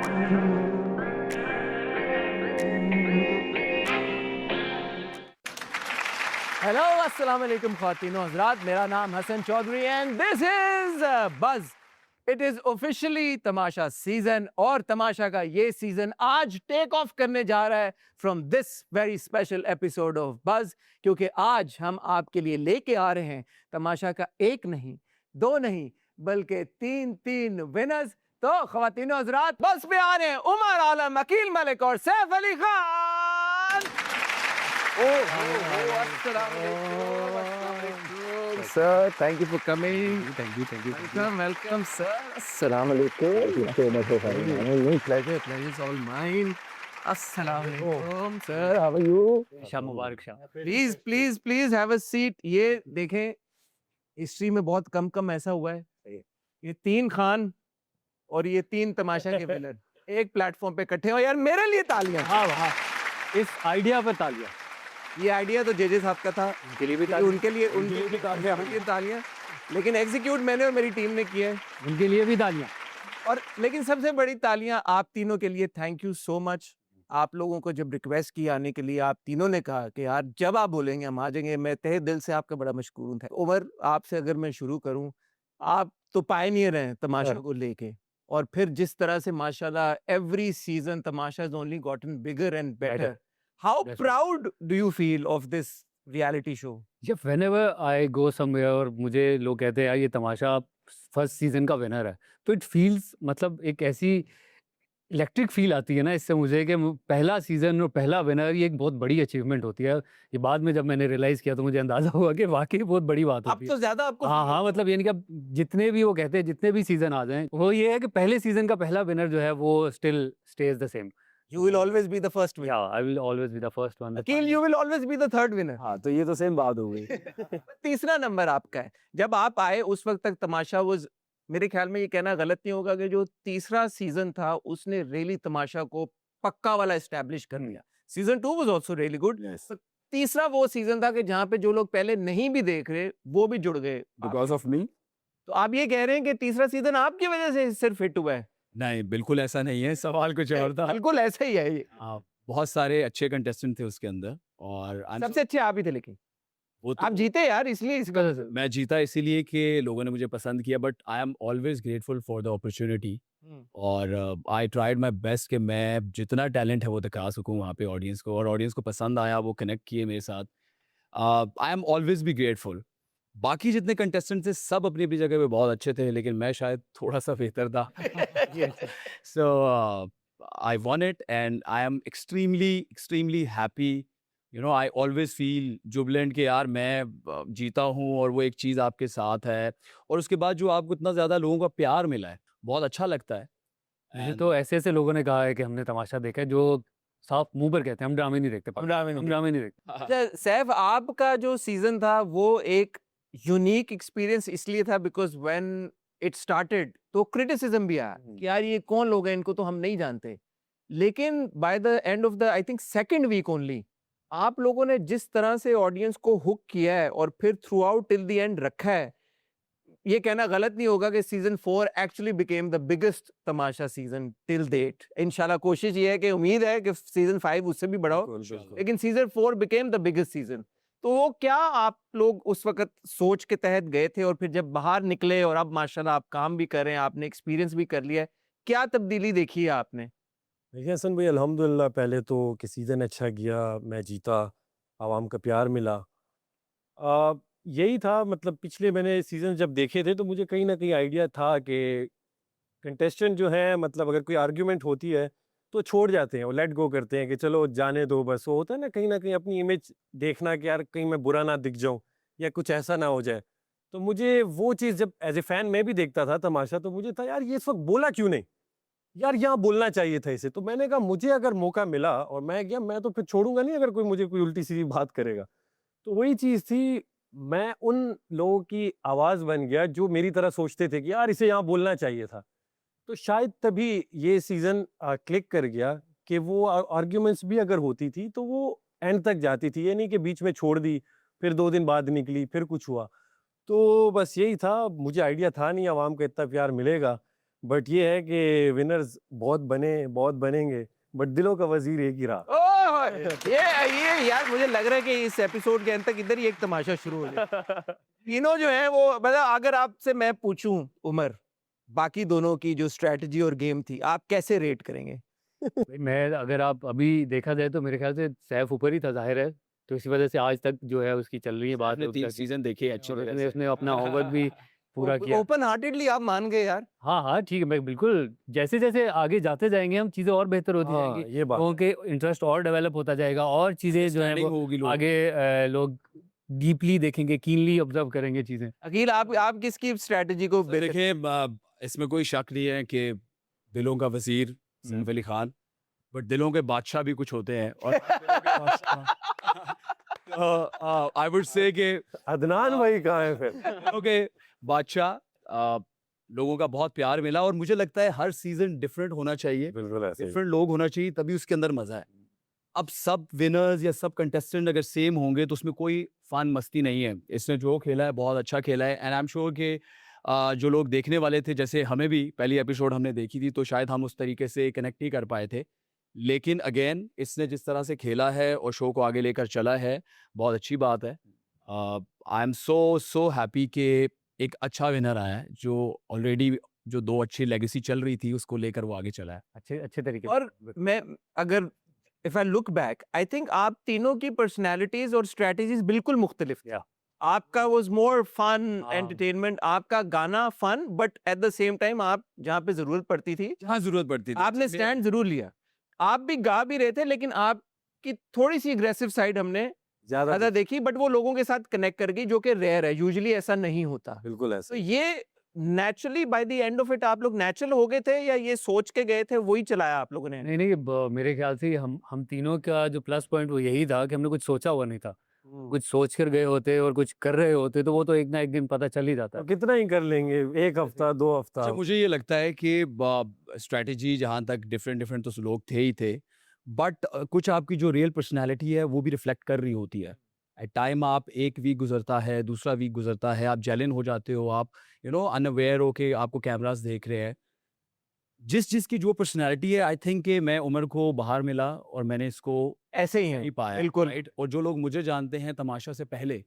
Hello अस्सलाम वालेकुम ख्वातीन और हज़रात, मेरा नाम Hasan Chaudhry and this is Buzz. It is officially Tamasha season और तमाशा का ये सीजन आज टेक ऑफ करने जा रहा है from this very special episode of buzz, क्योंकि आज हम आपके लिए लेके आ रहे हैं तमाशा का एक नहीं, दो नहीं, बल्कि तीन विनर्स। तो ख्वातीन और हज़रात, बस पे आ रहे हैं उमर आलम, अकील मलिक और Saif Ali Khan. Sir, thank you for coming. Thank you. Welcome, sir. Assalamu alaikum. Pleasure is all mine. Assalamu alaikum, sir. How are you? Shah Mubarak Shah. Please have a seat. ये देखें, हिस्ट्री में बहुत कम ऐसा हुआ है। ये तीन खान और ये तीन तमाशा के विनर एक प्लेटफॉर्म पे इकट्ठे हो। यार मेरे लिए तालियां। हाँ, इस आइडिया पर तालियां। ये आइडिया तो जेजे साहब का था, उनके लिए भी उनके लिए तालियां, लेकिन एग्जीक्यूट मैंने और मेरी टीम ने किया है, उनके लिए भी तालियां। और लेकिन सबसे बड़ी तालियां आप तीनों के लिए। Thank you so much. आप लोगों को जब रिक्वेस्ट की आने के लिए, आप तीनों ने कहा कि यार जब आप बोलेंगे हम आ जाएंगे। मैं तहे दिल से आपका बड़ा मशकूर हूं। उमर, आपसे अगर मैं शुरू करूं, आप तो पायनियर हैं तमाशा को लेके, और फिर जिस तरह से माशाल्लाह every season Tamasha has only gotten bigger and better. How That's proud do you feel of this reality show? जब whenever I go somewhere और मुझे लोग कहते हैं यार ये तमाशा फर्स्ट सीजन का विनर है, तो इट फील्स, मतलब एक ऐसी इलेक्ट्रिक फील आती है ना इससे मुझे, कि पहला सीजन और पहला विनर, ये एक बहुत बड़ी अचीवमेंट होती है। ये बाद में जब मैंने रियलाइज किया तो मुझे अंदाजा हुआ कि वाकई बहुत बड़ी बात अब होती तो है। ज्यादा आपको हाँ, मतलब यानी कि अब जितने भी वो कहते हैं, जितने भी सीजन आ जाएं, वो ये है कि पहले सीजन का पहला विनर जो है वो still stage the same. you will always be the first winner. Yeah, I will always be the first one. Akil, you will always be the third winner. हाँ, तो ये तो सेम बात हो गई। तीसरा नंबर आपका है। जब आप आए उस वक्त तक तमाशा वाज, मेरे ख्याल में ये कहना गलत नहीं होगा कि जो तीसरा सीजन था उसने रियली तमाशा को पक्का वाला एस्टैब्लिश कर दिया। Season 2 was also really good. तीसरा वो सीजन था कि जहां पे जो लोग पहले नहीं भी देख रहे वो भी जुड़ गए बिकॉज ऑफ मी। तो आप ये कह रहे हैं कि तीसरा सीजन आपकी वजह से सिर्फ हिट हुआ है? नहीं, बिल्कुल ऐसा नहीं है, सवाल कुछ और था। बिल्कुल ऐसा ही है ये। बहुत सारे अच्छे कंटेस्टेंट थे उसके अंदर, और सबसे अच्छे आप ही थे, लेकिन वो तो आप जीते यार, इसलिए इस वजह से। मैं जीता इसीलिए कि लोगों ने मुझे पसंद किया, but I am always grateful for the opportunity. और आई ट्राइड माई बेस्ट कि मैं जितना टैलेंट है वो दिखा सकूं वहाँ पे ऑडियंस को, और ऑडियंस को पसंद आया, वो कनेक्ट किए मेरे साथ। I am always be grateful. बाकी जितने कंटेस्टेंट थे सब अपनी अपनी जगह पे बहुत अच्छे थे, लेकिन मैं शायद थोड़ा सा बेहतर था। So I won it and I am extremely happy. You know, I always feel jubilant कि यार मैं जीता हूँ और वो एक चीज़ आपके साथ है, और उसके बाद जो आपको इतना ज़्यादा लोगों का प्यार मिला है, बहुत अच्छा लगता है। मुझे तो ऐसे लोगों ने कहा है कि हमने तमाशा देखा है, जो साफ मुंह पर कहते हैं हम ड्रामे नहीं देखते, हम ड्रामे नहीं देखते। अच्छा सैफ, आपका जो सीजन था वो एक यूनिक एक्सपीरियंस इसलिए था बिकॉज व्हेन इट स्टार्टेड तो क्रिटिसिज्म भी आया कि यार ये कौन लोग हैं, इनको तो हम नहीं जानते। लेकिन by the end of the I think second week only, आप लोगों ने जिस तरह से ऑडियंस को हुक किया है और फिर throughout till the end रखा है, ये कहना गलत नहीं होगा कि season 4 actually became the biggest Tamasha season till date. इंशाल्लाह कोशिश ये है कि उम्मीद है कि सीजन 5 उससे भी बड़ा हो, लेकिन season 4 became the biggest season. तो वो क्या आप लोग उस वक्त सोच के तहत गए थे, और फिर जब बाहर निकले और अब माशाल्लाह आप काम भी कर रहे हैं, आपने एक्सपीरियंस भी कर लिया है, क्या तब्दीली देखी है आपने? देखिए हसन भाई, अल्हम्दुलिल्लाह पहले तो कि सीज़न अच्छा गया, मैं जीता, आवाम का प्यार मिला। यही था, मतलब पिछले मैंने सीज़न जब देखे थे तो मुझे कहीं ना कहीं आइडिया था कि कंटेस्टेंट जो हैं, मतलब अगर कोई आर्ग्यूमेंट होती है तो छोड़ जाते हैं, वो लेट गो करते हैं कि चलो जाने दो बस। वो होता है ना कहीं अपनी इमेज देखना कि यार कहीं मैं बुरा ना दिख जाऊं या कुछ ऐसा ना हो जाए। तो मुझे वो चीज़ जब एज ए फ़ैन मैं भी देखता था तमाशा, तो मुझे था यार ये इस वक्त बोला क्यों नहीं, यार यहाँ बोलना चाहिए था इसे। तो मैंने कहा मुझे अगर मौका मिला और मैं गया, मैं तो फिर छोड़ूंगा नहीं अगर कोई मुझे कोई उल्टी सीधी बात करेगा। तो वही चीज़ थी, मैं उन लोगों की आवाज़ बन गया जो मेरी तरह सोचते थे कि यार इसे यहाँ बोलना चाहिए था। तो शायद तभी ये सीज़न क्लिक कर गया कि वो आर्ग्यूमेंट्स भी अगर होती थी तो वो एंड तक जाती थी, ये नहीं कि बीच में छोड़ दी, फिर 2 दिन बाद निकली, फिर कुछ हुआ। तो बस यही था, मुझे आइडिया था नहीं आवाम का इतना प्यार मिलेगा। बट ये है कि विनर्स बहुत बनेंगे, बट दिलों का वजीर एक ही रहा। ओह, ये यार मुझे लग रहा है कि इस एपिसोड के अंत तक इधर ही एक तमाशा शुरू हो जाए। तीनों जो हैं वो मतलब अगर आपसे मैं पूछूं उमर, बाकी दोनों की जो स्ट्रेटजी और गेम थी आप कैसे रेट करेंगे? भाई मैं अगर आप अभी देखा जाए तो मेरे ख्याल से सैफ ऊपर ही था, जाहिर है, तो इसी वजह से आज तक जो है उसकी चल रही है बात। आपने 3 उसका सीजन देखे अच्छी और तरह उसने से। उसने अपना होमवर्क भी पूरा किया। ओपन हार्टेडली आप मान गए यार। हाँ हाँ ठीक है, मैं बिल्कुल, जैसे जैसे आगे जाते जाएंगे हम चीज़ें और बेहतर होती हाँ, जाएंगी, ये बात लोगों है। के इंटरेस्ट और डेवलप होता जाएगा और चीज़ें जो है Understanding वो होगी लोगों आगे लोग डीपली देखेंगे, कीनली ऑब्जर्व करेंगे चीज़ें। अकील आप किसकी स्ट्रेटजी को तो बेहतर- देखिए इसमें कोई शक नहीं है कि दिलों का वजीर सैफ अली खान, बट दिलों के बादशाह भी कुछ होते हैं और आई वुड से कि अदनान भाई कहाँ है फिर? दिलों के बादशाह लोगों का बहुत प्यार मिला और मुझे लगता है हर सीजन डिफरेंट होना चाहिए, बिल्कुल ऐसे ही। डिफरेंट लोग होना चाहिए, तभी उसके अंदर मजा है। अब सब विनर्स या सब कंटेस्टेंट अगर सेम होंगे तो उसमें कोई फन मस्ती नहीं है। इसने जो खेला है बहुत अच्छा खेला है, एंड आई एम श्योर कि जो लोग देखने वाले थे, जैसे हमें भी पहली एपिसोड हमने देखी थी तो शायद हम उस तरीके से कनेक्ट नहीं कर पाए थे, लेकिन अगेन इसने जिस तरह से खेला है और शो को आगे लेकर चला है, बहुत अच्छी बात है। आई एम सो हैप्पी कि एक अच्छा विनर आया है जो ऑलरेडी जो 2 अच्छी लेगेसी चल रही थी उसको लेकर वो आगे चला है। अच्छे अच्छे तरीके से। और मैं अगर if I look back I think आप तीनों की पर्सनालिटीज और स्ट्रेटजीज बिल्कुल मुख्तलिफ थी। Yeah. आपका वाज मोर फन हाँ। एंटरटेनमेंट, आपका गाना fun, but at the same time आप जहाँ पे जरूरत पड़ती थी जहाँ जरूरत पड़ती थी आपने स्टैंड जरूर लिया। आप भी गा भी रहे थे लेकिन आपकी थोड़ी सी अग्रेसिव साइड हमने ज्यादा ज्यादा देखी, बट वो लोगों के साथ कनेक्ट कर गई जो कि रेयर है, यूजुअली ऐसा नहीं होता। बिल्कुल तो ऐसे ही। ये naturally bye the end of it आप लोग नेचुरल हो गए थे या ये सोच के गए थे वही चलाया आप लोगों ने? नहीं नहीं मेरे ख्याल से हम तीनों का जो प्लस पॉइंट वो यही था कि हमने कुछ सोचा हुआ नहीं था, कुछ सोच कर गए होते और कुछ कर रहे होते तो वो तो एक ना एक दिन पता चल ही जाता तो है। कितना ही कर लेंगे, 1 हफ्ता 2 हफ्ता। अच्छा, मुझे ये लगता है कि स्ट्रैटेजी जहाँ तक डिफरेंट तो लोग थे ही थे, बट कुछ आपकी जो रियल पर्सनालिटी है वो भी रिफ्लेक्ट कर रही होती है। एट टाइम आप एक वीक गुजरता है, दूसरा वीक गुजरता है, आप जेलन हो जाते हो, आप अनअवेयर हो कि आपको कैमरास देख रहे हैं। जिसकी जो पर्सनालिटी है, आई थिंक कि मैं उमर को बाहर मिला और मैंने इसको ऐसे ही है नहीं पाया, बिल्कुल। राइट। और जो लोग मुझे जानते हैं तमाशा से पहले,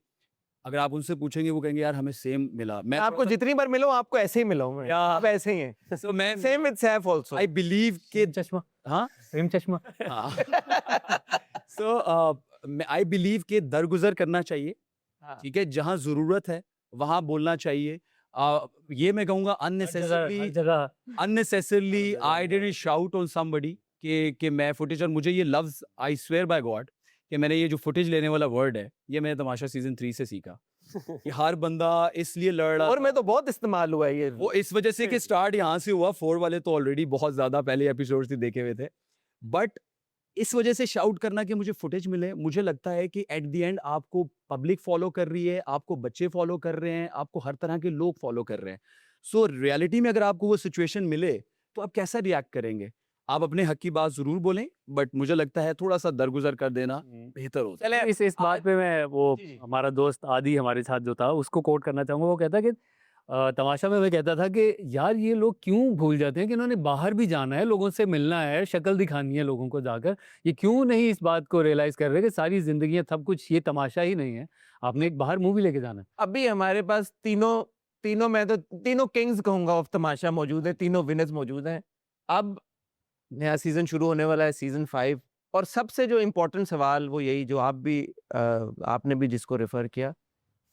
अगर आप उनसे पूछेंगे वो कहेंगे यार हमें सेम मिला। मैं आपको जितनी बार मिलो आपको ऐसे ही मिला हूं मैं, या आप ऐसे ही हैं। so मैं same with Saif also. I believe कि चश्मा, हाँ सेम चश्मा। सो आई बिलीव कि दरगुजर करना चाहिए, हाँ। ठीक है, जहाँ जरूरत है वहाँ बोलना चाहिए। ये मैं कहूँगा हर अननेसेसरली जगह अननेसेसरली जगह I didn't shout on somebody कि मैं फुटेज, और मुझे ये लफ्ज आई स्वेयर बाय गॉड कि मैंने ये जो फुटेज लेने वाला वर्ड है ये मैंने तमाशा सीजन 3 से सीखा कि हर बंदा इसलिए लड़ रहा और मैं था। तो बहुत इस्तेमाल हुआ है ये। वो इस वजह से कि स्टार्ट यहाँ से हुआ, 4 वाले तो ऑलरेडी बहुत ज्यादा पहले एपिसोड से देखे हुए थे, बट इस वजह से शाउट करना कि मुझे फुटेज मिले। मुझे लगता है कि एट द एंड आपको पब्लिक फॉलो कर रही है, आपको बच्चे फॉलो कर रहे हैं, आपको हर तरह के लोग फॉलो कर रहे हैं। सो रियलिटी में अगर आपको वो सिचुएशन मिले तो आप कैसा रिएक्ट करेंगे? आप अपने हक की बात जरूर बोलें, बट मुझे लगता है थोड़ा सा दरगुजर कर देना बेहतर होता है। चले इस बात पे मैं वो जी, जी। हमारा दोस्त आदि हमारे साथ जो था उसको कोट करना चाहूंगा। वो कहता कि तमाशा में मैं कहता था कि यार ये लोग क्यों भूल जाते हैं कि इन्होंने बाहर भी जाना है, लोगों से मिलना है, शक्ल दिखानी है लोगों को जाकर, ये क्यों नहीं इस बात को रियलाइज कर रहे कि सारी जिंदगी सब कुछ ये तमाशा ही नहीं है, आपने एक बाहर मूवी लेके जाना है। अभी हमारे पास तीनों मैं तो तीनों किंग्स कहूंगा ऑफ तमाशा मौजूद है, तीनों विनर्स मौजूद हैं। अब नया सीजन शुरू होने वाला है, सीजन 5, और सबसे जो इम्पोर्टेंट सवाल वो यही जो आपने भी जिसको रेफर किया,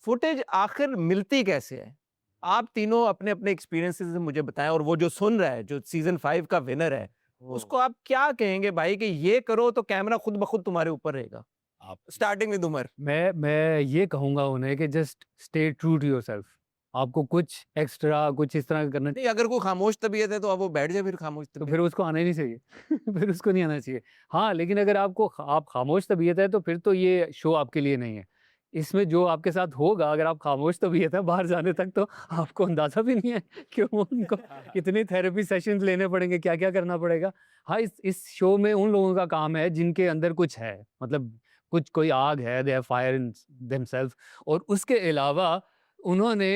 फुटेज आखिर मिलती कैसे है? आप तीनों अपने अपने एक्सपीरियंसेस से मुझे बताएं, और वो जो सुन रहा है जो सीजन 5 का विनर है उसको आप क्या कहेंगे भाई कि ये करो तो कैमरा खुद ब खुद तुम्हारे ऊपर रहेगा? आप स्टार्टिंग विद उमर। मैं ये कहूंगा उन्हें कि just stay true to yourself. आपको कुछ एक्स्ट्रा कुछ इस तरह का करना, नहीं, अगर कोई खामोश तबीयत है तो अब वो बैठ जाए फिर खामोश तो तबीयत। फिर उसको आना ही नहीं चाहिए फिर उसको नहीं आना चाहिए। हाँ, लेकिन अगर आप खामोश तबीयत है तो फिर तो ये शो आपके लिए नहीं है। इसमें जो आपके साथ होगा, अगर आप खामोश तबीयत है, बाहर जाने तक तो आपको अंदाजा भी नहीं है कि उनको कितने थेरेपी सेशंस लेने पड़ेंगे, क्या क्या करना पड़ेगा। हाँ, इस शो में उन लोगों का काम है जिनके अंदर कुछ है, मतलब कुछ कोई आग है, they have fire in themselves, और उसके अलावा उन्होंने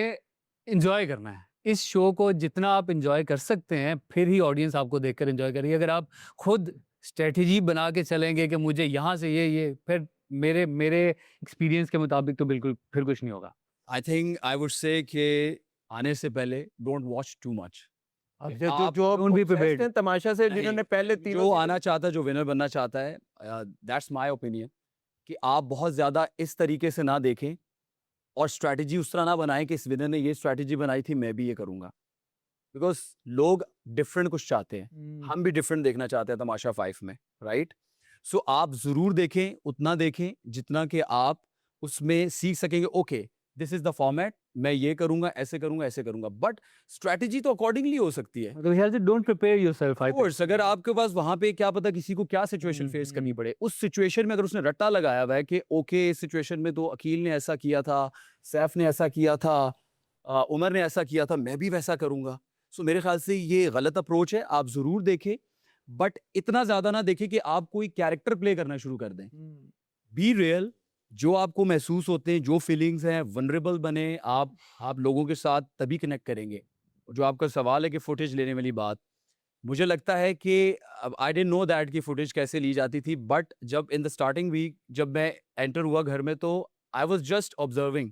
एंजॉय करना है। इस शो को जितना आप एंजॉय कर सकते हैं फिर ही ऑडियंस आपको देखकर एंजॉय करेगी। अगर आप खुद स्ट्रेटजी बना के चलेंगे कि मुझे यहाँ से ये फिर मेरे मेरे एक्सपीरियंस के मुताबिक तो बिल्कुल फिर कुछ नहीं होगा। I think I would say कि आने से पहले डोंट वॉच टू मच। जो आप जो don't be obsessed prepared. हैं तमाशा से, नहीं, जिन्होंने पहले जो तीनों आना चाहता है, जो विनर बनना चाहता है, दैट्स माय ओपिनियन, कि आप बहुत ज़्यादा इस तरीके से ना देखें और स्ट्रैटेजी उस तरह ना बनाएं कि इस विनर ने ये स्ट्रैटेजी बनाई थी, मैं भी ये करूँगा। बिकॉज लोग डिफरेंट कुछ चाहते हैं, हम भी डिफरेंट देखना चाहते हैं तमाशा 5 में, राइट? सो आप ज़रूर देखें, उतना देखें जितना कि आप उसमें सीख सकेंगे। Okay, this is the format, मैं ये करूँगा, ऐसे करूँगा, ऐसे करूँगा, बट स्ट्रैटेजी तो अकॉर्डिंगली हो सकती है। तो हियर से don't prepare yourself. I course अगर आपके पास वहां पे क्या पता किसी को क्या सिचुएशन फेस करनी पड़े, उस सिचुएशन में अगर उसने रट्टा लगाया हुआ है कि ओके इस सिचुएशन में तो अकील ने ऐसा किया था, सैफ ने ऐसा किया था, उमर ने ऐसा किया था, मैं भी वैसा करूंगा। सो मेरे ख्याल से ये गलत अप्रोच है। आप जरूर देखें बट इतना ज्यादा ना देखें कि आप कोई कैरेक्टर प्ले करना शुरू कर दें। बी रियल, जो आपको महसूस होते हैं, जो फीलिंग्स हैं, वनरेबल बने। आप लोगों के साथ तभी कनेक्ट करेंगे। जो आपका सवाल है कि फुटेज लेने वाली बात, मुझे लगता है कि आई डिडंट नो दैट कि फुटेज कैसे ली जाती थी, बट जब इन द स्टार्टिंग वीक जब मैं एंटर हुआ घर में तो I was just observing,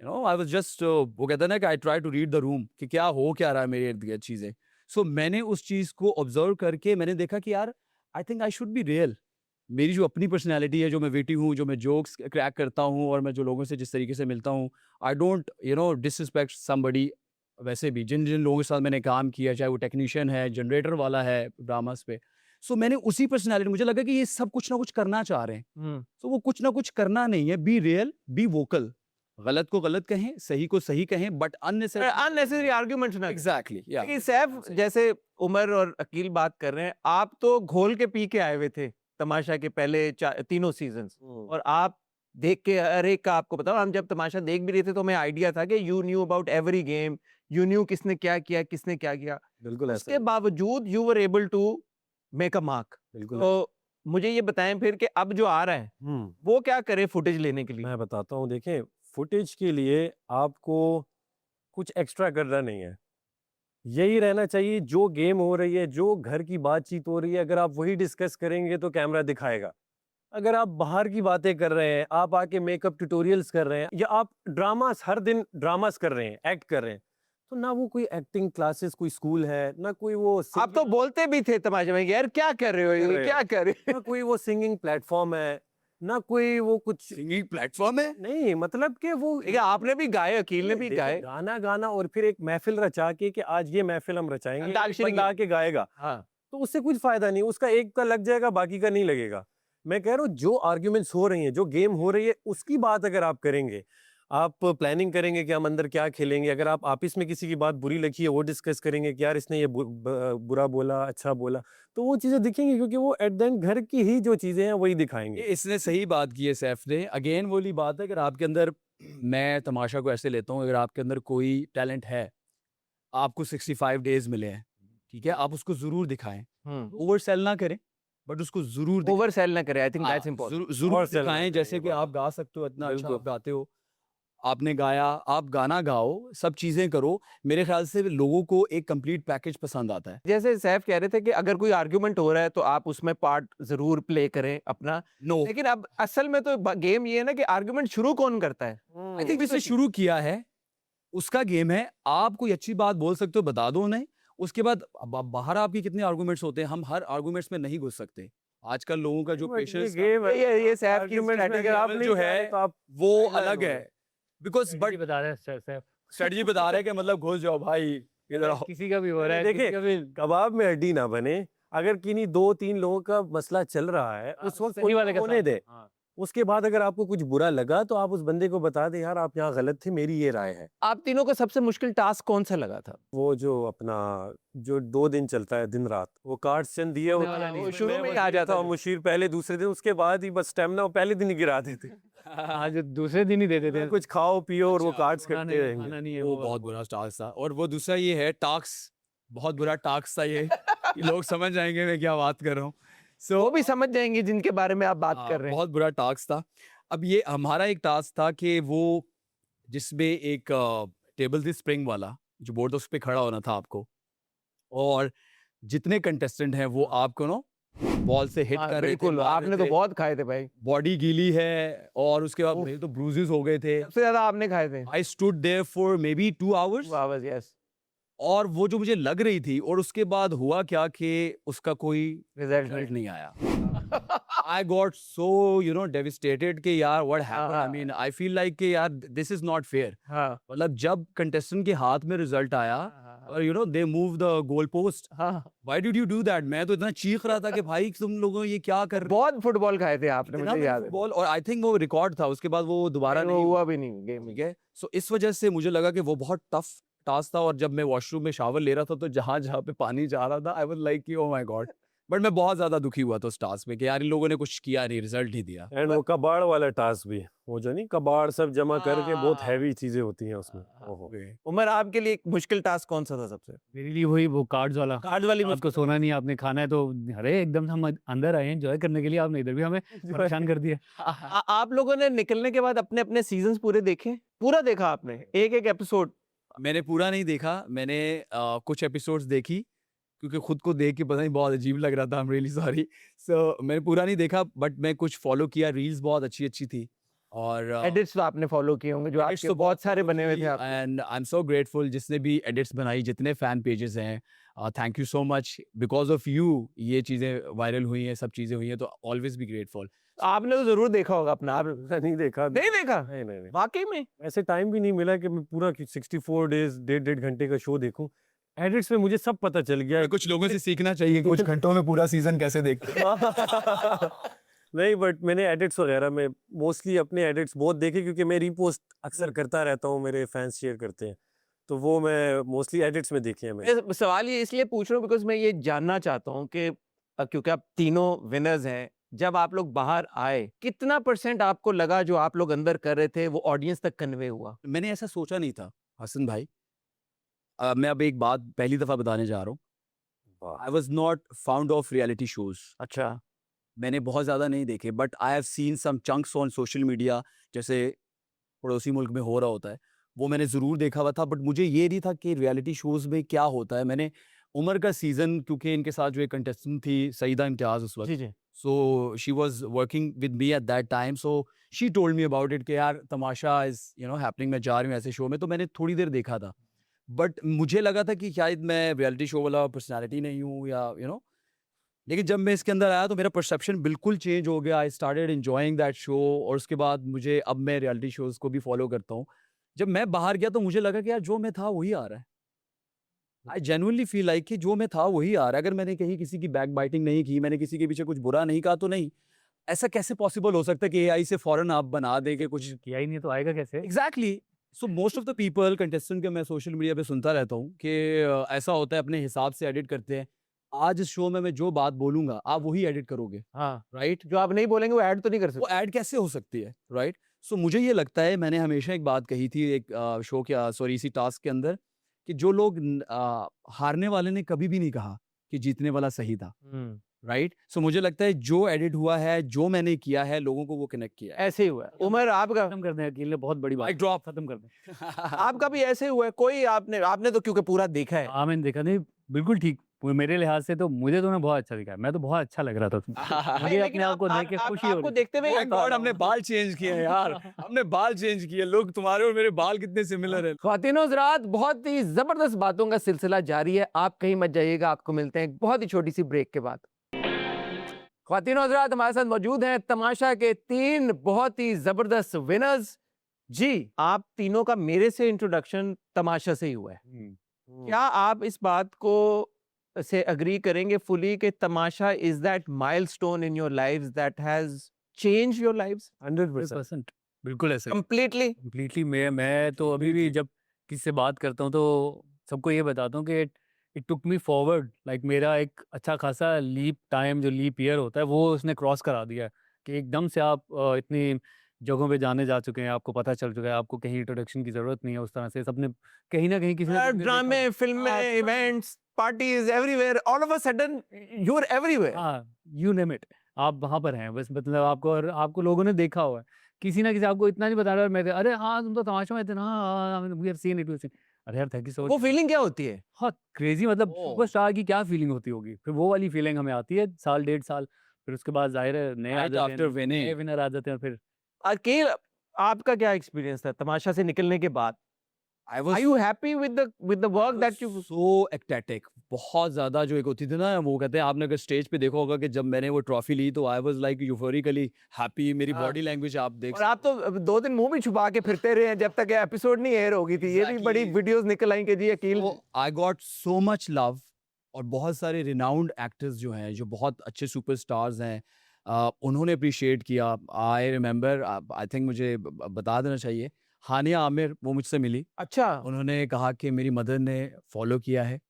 you know, I was just, वो कहते हैं ना कि I try to read the room कि क्या हो क्या रहा है मेरे इर्द गिर्द चीज़ें। सो मैंने उस चीज़ को ऑब्जर्व करके मैंने देखा कि यार I think I should be real. मेरी जो अपनी पर्सनैलिटी है, जो मैं वेटी हूँ, जो मैं जोक्स क्रैक करता हूँ और मैं जो लोगों से जिस तरीके से मिलता हूँ, आई डोंट डिसरिस्पेक्ट समबडी। वैसे भी जिन जिन लोगों के साथ मैंने काम किया, चाहे वो टेक्नीशियन है, जनरेटर वाला है ड्रामास पे, सो मैंने उसी पर्सनैलिटी, मुझे लगा कि ये सब कुछ ना कुछ करना चाह रहे हैं। सो वो कुछ ना कुछ करना नहीं है। Be real, be vocal. गलत को गलत कहें, सही को सही कहें, बट अननेसेसरी आर्ग्यूमेंट्स ना करें। एग्जैक्टली, या कि सैफ जैसे उमर और अकील बात कर रहे हैं, आप तो घोल के पी के आए हुए थे तमाशा के पहले तीनों सीजन्स, और आप देख के हर एक का आपको बताओ, हम जब तमाशा देख भी रहे थे तो हमें आइडिया था कि you knew about every game, you new किसने क्या किया, किसने क्या किया। बिल्कुल ऐसा उसके ही। बावजूद you were able to make a mark. बिल्कुल तो मुझे ये बताएं फिर कि अब जो आ रहा है वो क्या करे फुटेज लेने के लिए। मैं बताता हूँ। देखें, फुटेज के लिए आपको कुछ एक्स्ट्रा करना नहीं है, यही रहना चाहिए जो गेम हो रही है, जो घर की बातचीत हो रही है, अगर आप वही डिस्कस करेंगे तो कैमरा दिखाएगा। अगर आप बाहर की बातें कर रहे हैं, आप आके मेकअप ट्यूटोरियल्स कर रहे हैं, या आप ड्रामास हर दिन ड्रामास कर रहे हैं, एक्ट कर रहे हैं, तो ना वो कोई एक्टिंग क्लासेस कोई स्कूल है, ना कोई वो आप तो बोलते भी थे तमाशे में यार क्या कर रहे हो, ये क्या कर रहे हो। ना कोई वो सिंगिंग प्लेटफॉर्म है, ना कोई वो कुछ सिंगिंग प्लेटफॉर्म है। नहीं, मतलब कि वो देखिए, आपने भी गाए, अकील ने भी देखो, गाए। गाना गाना और फिर एक महफिल रचा के कि आज ये महफिल हम रचाएंगे, अंताक्षरी बंदा आके गाएगा, हाँ, तो उससे कुछ फायदा नहीं। उसका एक का लग जाएगा, बाकी का नहीं लगेगा। मैं कह रहा हूँ जो आर्ग्यूमेंट्स हो रही हैं, जो गेम हो रही है, उसकी बात अगर आप करेंगे, आप प्लानिंग करेंगे कि हम अंदर क्या खेलेंगे, अगर आप आपस में किसी की बात बुरी लगी है वो डिस्कस करेंगे कि यार इसने ये बुरा बोला, अच्छा बोला, तो वो चीज़ें दिखेंगी, क्योंकि वो एट द एंड घर की ही जो चीज़ें हैं वही दिखाएंगे। इसने सही बात की है सैफ ने। अगेन वाली बात है, अगर आपके अंदर, मैं तमाशा को ऐसे लेता हूँ, अगर आपके अंदर कोई टैलेंट है, आपको 65 डेज मिले हैं, ठीक है, आप उसको जरूर दिखाएं। ओवर सेल ना करें, बट उसको जरूर ओवर सेल ना करे। I think that's important. जरूर Oversell ना दिखाएं। करें, जैसे ये कि बात आप गा सकते हो, इतना अच्छा बिल्कुल। आप गाते हो, आपने गाया, आप गाना गाओ, सब चीजें करो। मेरे ख्याल से लोगों को एक कंप्लीट पैकेज पसंद आता है। जैसे सैफ कह रहे थे कि अगर कोई आर्ग्यूमेंट हो रहा है तो आप उसमें पार्ट जरूर प्ले करें अपना, नो, लेकिन अब असल में तो गेम ये है ना कि आर्ग्यूमेंट शुरू कौन करता है। आई थिंक जिसने शुरू किया है उसका गेम है। आप कोई अच्छी बात बोल सकते हो, बता दो उन्हें। उसके बाद बाहर आपके कितने आर्गुमेंट्स होते हैं, हम हर आर्गुमेंट्स में नहीं घुस सकते। आजकल लोगों का जो पेशेंस ये सैफ की Arguments में strategy अगर आप level नहीं जो जा रहे है तो आप वो sideline अलग हो है। गए। बिकॉज बट बट बता रहे हैं सैफ, स्ट्रेटजी बता रहे हैं कि मतलब घुस जाओ भाई, इधर आओ। किसी का भी हो रहा है, देखिए, किसी का भी कबाब में हड्डी ना बने। अगर किन्हीं 2-3 लोगों का मसला चल रहा है, उस वक्त सही वाले उनको के होने साथ। दे। हाँ। उसके बाद अगर आपको कुछ बुरा लगा तो आप उस बंदे को बता दें, यार आप यहाँ गलत थे, मेरी ये राय है। आप तीनों को सबसे मुश्किल टास्क कौन सा लगा था। वो जो अपना जो 2 दिन चलता है दिन रात, वो कार्ड्स चंद दिए होने होते वाला हैं, नहीं। वो उसमें शुरू मैं में ही आ वजीर जाता था है। और मुशीर पहले दूसरे दिन, उसके बाद ही बस स्टेमिना वो पहले दिन ही गिरा देते। हाँ, जो दूसरे दिन ही दे देते हैं। कुछ खाओ पियो और वो अच्छा, कार्ड्स खाना कटते नहीं, रहेंगे। खाना नहीं है वो बहुत बुरा टास्क था। और वो दूसरा ये है टास्क, बहुत बुरा टास्क था ये। कि लोग समझ जाएंगे मैं क्या बात कर रहा हूँ। सो वो भी समझ जाएंगे जिनके बारे में आप बात कर रहे हैं। बहुत बुरा टास्क था। अब ये हमारा एक टास्क था कि वो जिसमें एक टेबल थी स्प्रिंग वाला, जो बोर्ड उस पे खड़ा होना था आपको, और जितने कंटेस्टेंट हैं वो आपको ना बॉल से हिट हाँ, कर रहे थे, बिल्कुल मार आपने रहे तो थे, बहुत खाए थे भाई, बॉडी गीली है, और उसके बाद उफ। मेरे तो ब्रूजेस हो गए थे। सबसे ज्यादा आपने खाए थे। I stood there for maybe 2 hours, वाह यस, और वो जो मुझे लग रही थी, और उसके बाद हुआ क्या कि उसका कोई रिजल्ट रिजल्ट नहीं। नहीं आया। I got so devastated कि यार what happened? I हाँ। mean I feel like कि यार this is not fair। हाँ मतलब जब कंटेस्टेंट के हाथ में रिजल्ट आया हाँ और they move the goal post, हाँ, why did you do that? मैं तो इतना चीख रहा था कि भाई तुम लोगों ये क्या कर रहे बहुत फुटबॉल खाए थे आपने, इतना मुझे मैंने याद है। फुटबॉल, और आई थिंक वो रिकॉर्ड था, उसके बाद वो दोबारा नहीं, नहीं वो हुआ। हुआ भी नहीं गेम में। ठीक है, सो इस वजह से मुझे लगा कि वो बहुत टफ टास्क था, और जब मैं वॉशरूम में शावर ले रहा था तो जहां जहां पे पानी जा रहा था, आई वाज लाइक कि ओह माय गॉड। बट मैं बहुत ज्यादा दुखी हुआ था उस टास्क में कि यार इन लोगों ने कुछ किया नहीं, रिजल्ट नहीं दिया। एंड वो कबाड़ वाला टास्क भी, वो जो नहीं कबाड़ सब जमा करके, बहुत हाँ। हैवी चीजें होती हैं उसमें। हाँ। ओहो। उमर आपके लिए एक मुश्किल टास्क कौन सा था सबसे? मेरे लिए वही वो कार्ड्स वाला, कार्ड वाली आपको सोना नहीं, आपने खाना है, तो अरे एकदम हम अंदर आए हैं एंजॉय करने के लिए, आपने इधर भी हमें परेशान कर दिया। आप लोगों ने निकलने के बाद अपने अपने सीजन्स पूरे देखे? पूरा देखा आपने एक एक एपिसोड? मैंने पूरा नहीं देखा, मैंने कुछ एपिसोड्स देखी, क्योंकि खुद को देख के पता नहीं बहुत अजीब लग रहा था। I am really sorry. So मैंने पूरा नहीं देखा, बट मैं कुछ फॉलो किया, रील्स बहुत अच्छी अच्छी थी, और एडिट्स तो आपने फॉलो किए होंगे जो edits आपके बहुत सारे बने हुए थे आप। And I am so grateful जिसने भी एडिट्स बनाई, जितने फैन पेजेस हैं, thank you so much, because of you ये चीज़ें वायरल हुई हैं, सब चीज़ें हुई हैं, तो ऑलवेज बी ग्रेटफुल। आपने तो जरूर देखा होगा अपना, आप नहीं देखा। नहीं देखा? नहीं नहीं नहीं, वाकई में? ऐसे टाइम भी नहीं मिला कि मैं पूरा 64 डेज 1.5 घंटे का शो देखूं। एडिट्स में मुझे सब पता चल गया है। कुछ लोगों से सीखना चाहिए कि कुछ घंटों में पूरा सीजन कैसे देखते हैं। नहीं, बट मैंने एडिट्स वगैरह में मोस्टली अपने एडिट्स बहुत देखे, क्योंकि मैं रीपोस्ट अक्सर करता रहता हूँ, मेरे फैंस शेयर करते हैं, तो वो मैं मोस्टली एडिट्स में देखे हैं मैंने। मैं सवाल ये इसलिए पूछ रहा हूँ बिकॉज मैं ये जानना चाहता हूँ कि क्योंकि आप तीनों विनर्स हैं, जब आप लोग बाहर आए कितना % आपको लगा जो आप लोग अंदर कर रहे थे वो ऑडियंस तक कन्वे हुआ? मैंने ऐसा सोचा नहीं था हसन भाई। मैं अब एक बात पहली दफा बताने जा रहा हूँ। वाह। I was not found of reality shows, अच्छा। मैंने बहुत ज़्यादा नहीं देखे, but I have seen some chunks on social media, जैसे पड़ोसी मुल्क में हो रहा होता है, वो मैंने ज़रूर देखा हुआ था, बट मुझे ये नहीं था कि रियलिटी शोज़ में क्या होता है। मैंने उमर का सीज़न, क्योंकि इनके साथ जो एक कंटेस्टेंट थी सईदा इम्तियाज़ उस वक्त, जी जी। So she was working with me at that time, so she told me about it कि यार तमाशा इज़ हैपनिंग, मैं जा रही हूँ ऐसे शो में, तो मैंने थोड़ी देर देखा था, बट मुझे लगा था कि शायद मैं रियलिटी शो वाला पर्सनैलिटी नहीं हूँ, या लेकिन जब मैं इसके अंदर आया तो मेरा परसेप्शन बिल्कुल चेंज हो गया। I started enjoying that show, और उसके बाद मुझे, अब मैं रियलिटी शोज़ को भी फॉलो करता हूँ। जब मैं बाहर गया तो मुझे लगा कि यार जो मैं था वही आ रहा है। आई जेन्युइनली फील लाइक कि जो मैं था वही आ रहा है। अगर मैंने कहीं किसी की बैक बाइटिंग नहीं की, मैंने किसी के पीछे कुछ बुरा नहीं कहा, तो नहीं, ऐसा कैसे पॉसिबल हो सकता है कि एआई से फौरन आप बना दे के कुछ किया ही नहीं तो आएगा कैसे? Exactly. So most of the people contestant के मैं सोशल मीडिया पे सुनता रहता हूँ कि ऐसा होता है, अपने हिसाब से एडिट करते हैं। आज इस शो में मैं जो बात बोलूंगा आप वही एडिट करोगे, हाँ, राइट? जो आप नहीं बोलेंगे वो ऐड तो नहीं कर वो सकते। ऐड कैसे हो सकती है, राइट? सो मुझे ये लगता है, मैंने हमेशा एक बात कही थी एक शो के, सॉरी, इसी टास्क के अंदर, कि जो लोग हारने वाले ने कभी भी नहीं कहा कि जीतने वाला सही था, राइट? सो मुझे लगता है जो एडिट हुआ है, जो मैंने किया है, लोगों को वो कनेक्ट किया है। ऐसे ही हुआ है। उमर आपका? खत्म कर दें अकेले, बहुत बड़ी बात। Mic drop. खत्म कर दें। आपका भी ऐसे हुआ है कोई? आपने तो क्योंकि पूरा देखा है। हाँ मैंने देखा, नहीं बिल्कुल ठीक। मेरे लिहाज से तो मुझे तो बहुत अच्छा दिखा, मैं तो बहुत अच्छा लग रहा था उसमें। मुझे नहीं, अपने लेकिन आप को देख के खुशी हो आपको रही। देखते हुए Oh my God, हमने बाल चेंज किए हैं यार, हमने बाल चेंज किए। लोग, तुम्हारे और मेरे बाल कितने सिमिलर हैं। ख्वातीनो हज़रात, बहुत ही जबरदस्त बातों का सिलसिला जारी है, आप कहीं मत जाइएगा, आपको मिलते हैं एक बहुत ही छोटी सी ब्रेक के बाद। ख्वातीनो हज़रात, हमारे साथ मौजूद हैं तमाशा के 3 बहुत ही जबरदस्त विनर्स। जी, आप तीनों का मेरे से इंट्रोडक्शन तमाशा से ही हुआ है। क्या आप इस बात को से अग्री करेंगे फुली कि Tamasha is that milestone in your lives that has change your lives 100%। 100% बिल्कुल ऐसा कंप्लीटली? कंप्लीटली। मैं तो अभी भी जब किसी से बात करता हूँ तो सबको ये बताता हूँ कि it took me forward, like मेरा एक अच्छा खासा लीप टाइम, जो लीप ईयर होता है, वो उसने क्रॉस करा दिया है कि एकदम से आप इतनी जगहों पे जाने जा चुके हैं, आपको पता चल चुका है, आपको कहीं इंट्रोडक्शन की जरूरत नहीं है उस तरह से। सबने कहीं ना कहीं किसी ने तुमने देखा ड्रामे, होगा। फिल्में, हाँ, events, parties, everywhere, all of a sudden you are everywhere. हाँ, यू नेम इट, आप वहाँ पर हैं बस। मतलब आपको, और आपको लोगों ने देखा हुआ है, किसी ना किसी, आपको इतना नहीं बता रहा मैं, अरे हाँ तुम तो तमाशा में थे ना, वी हैव सीन इट, अरे यार थैंक यू सो वो मच। फीलिंग क्या होती है? हाँ क्रेजी, मतलब ओह। सुपरस्टार की क्या फीलिंग होती होगी, फिर वो वाली फीलिंग हमें आती है साल 1.5 साल, फिर उसके बाद जाहिर है नए आ Right जाते after हैं, winning. नए विनर आ जाते हैं फिर। अकेल आपका क्या एक्सपीरियंस था तमाशा से निकलने के बाद? I are was you happy with the work that you so ecstatic. बहुत ज़्यादा जो एक होती थी ना, वो कहते हैं, आपने अगर स्टेज पे देखा होगा कि जब मैंने वो ट्रॉफी ली तो आई वाज लाइक यूफोरिकली हैप्पी। मेरी हाँ। बॉडी लैंग्वेज आप देख और आप तो 2 दिन मुंह भी छुपा के फिरते रहे हैं जब तक ये एपिसोड नहीं एयर होगी थी। ये भी बड़ी Exactly. वीडियोस निकल आई कि जी Aqeel I got so much love. और बहुत सारे रिनाउंड एक्टर्स जो हैं, जो बहुत अच्छे सुपरस्टार्स हैं, उन्होंने अप्रिशिएट किया। आई रिमेंबर, आई थिंक मुझे बता देना चाहिए, हानिया आमिर वो मुझसे मिली। अच्छा उन्होंने कहा कि मेरी मदर ने फॉलो किया है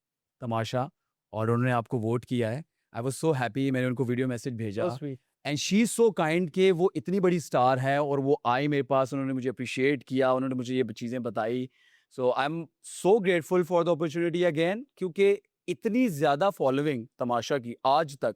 तमाशा और उन्होंने आपको वोट किया है। I was so happy. मैंने उनको वीडियो मैसेज भेजा so sweet. And she is so kind कि वो इतनी बड़ी स्टार है और वो आई मेरे पास, उन्होंने मुझे अप्रिशिएट किया, उन्होंने मुझे ये चीज़ें बताई। So I am so grateful for the opportunity again, क्योंकि इतनी ज़्यादा फॉलोइंग तमाशा की आज तक,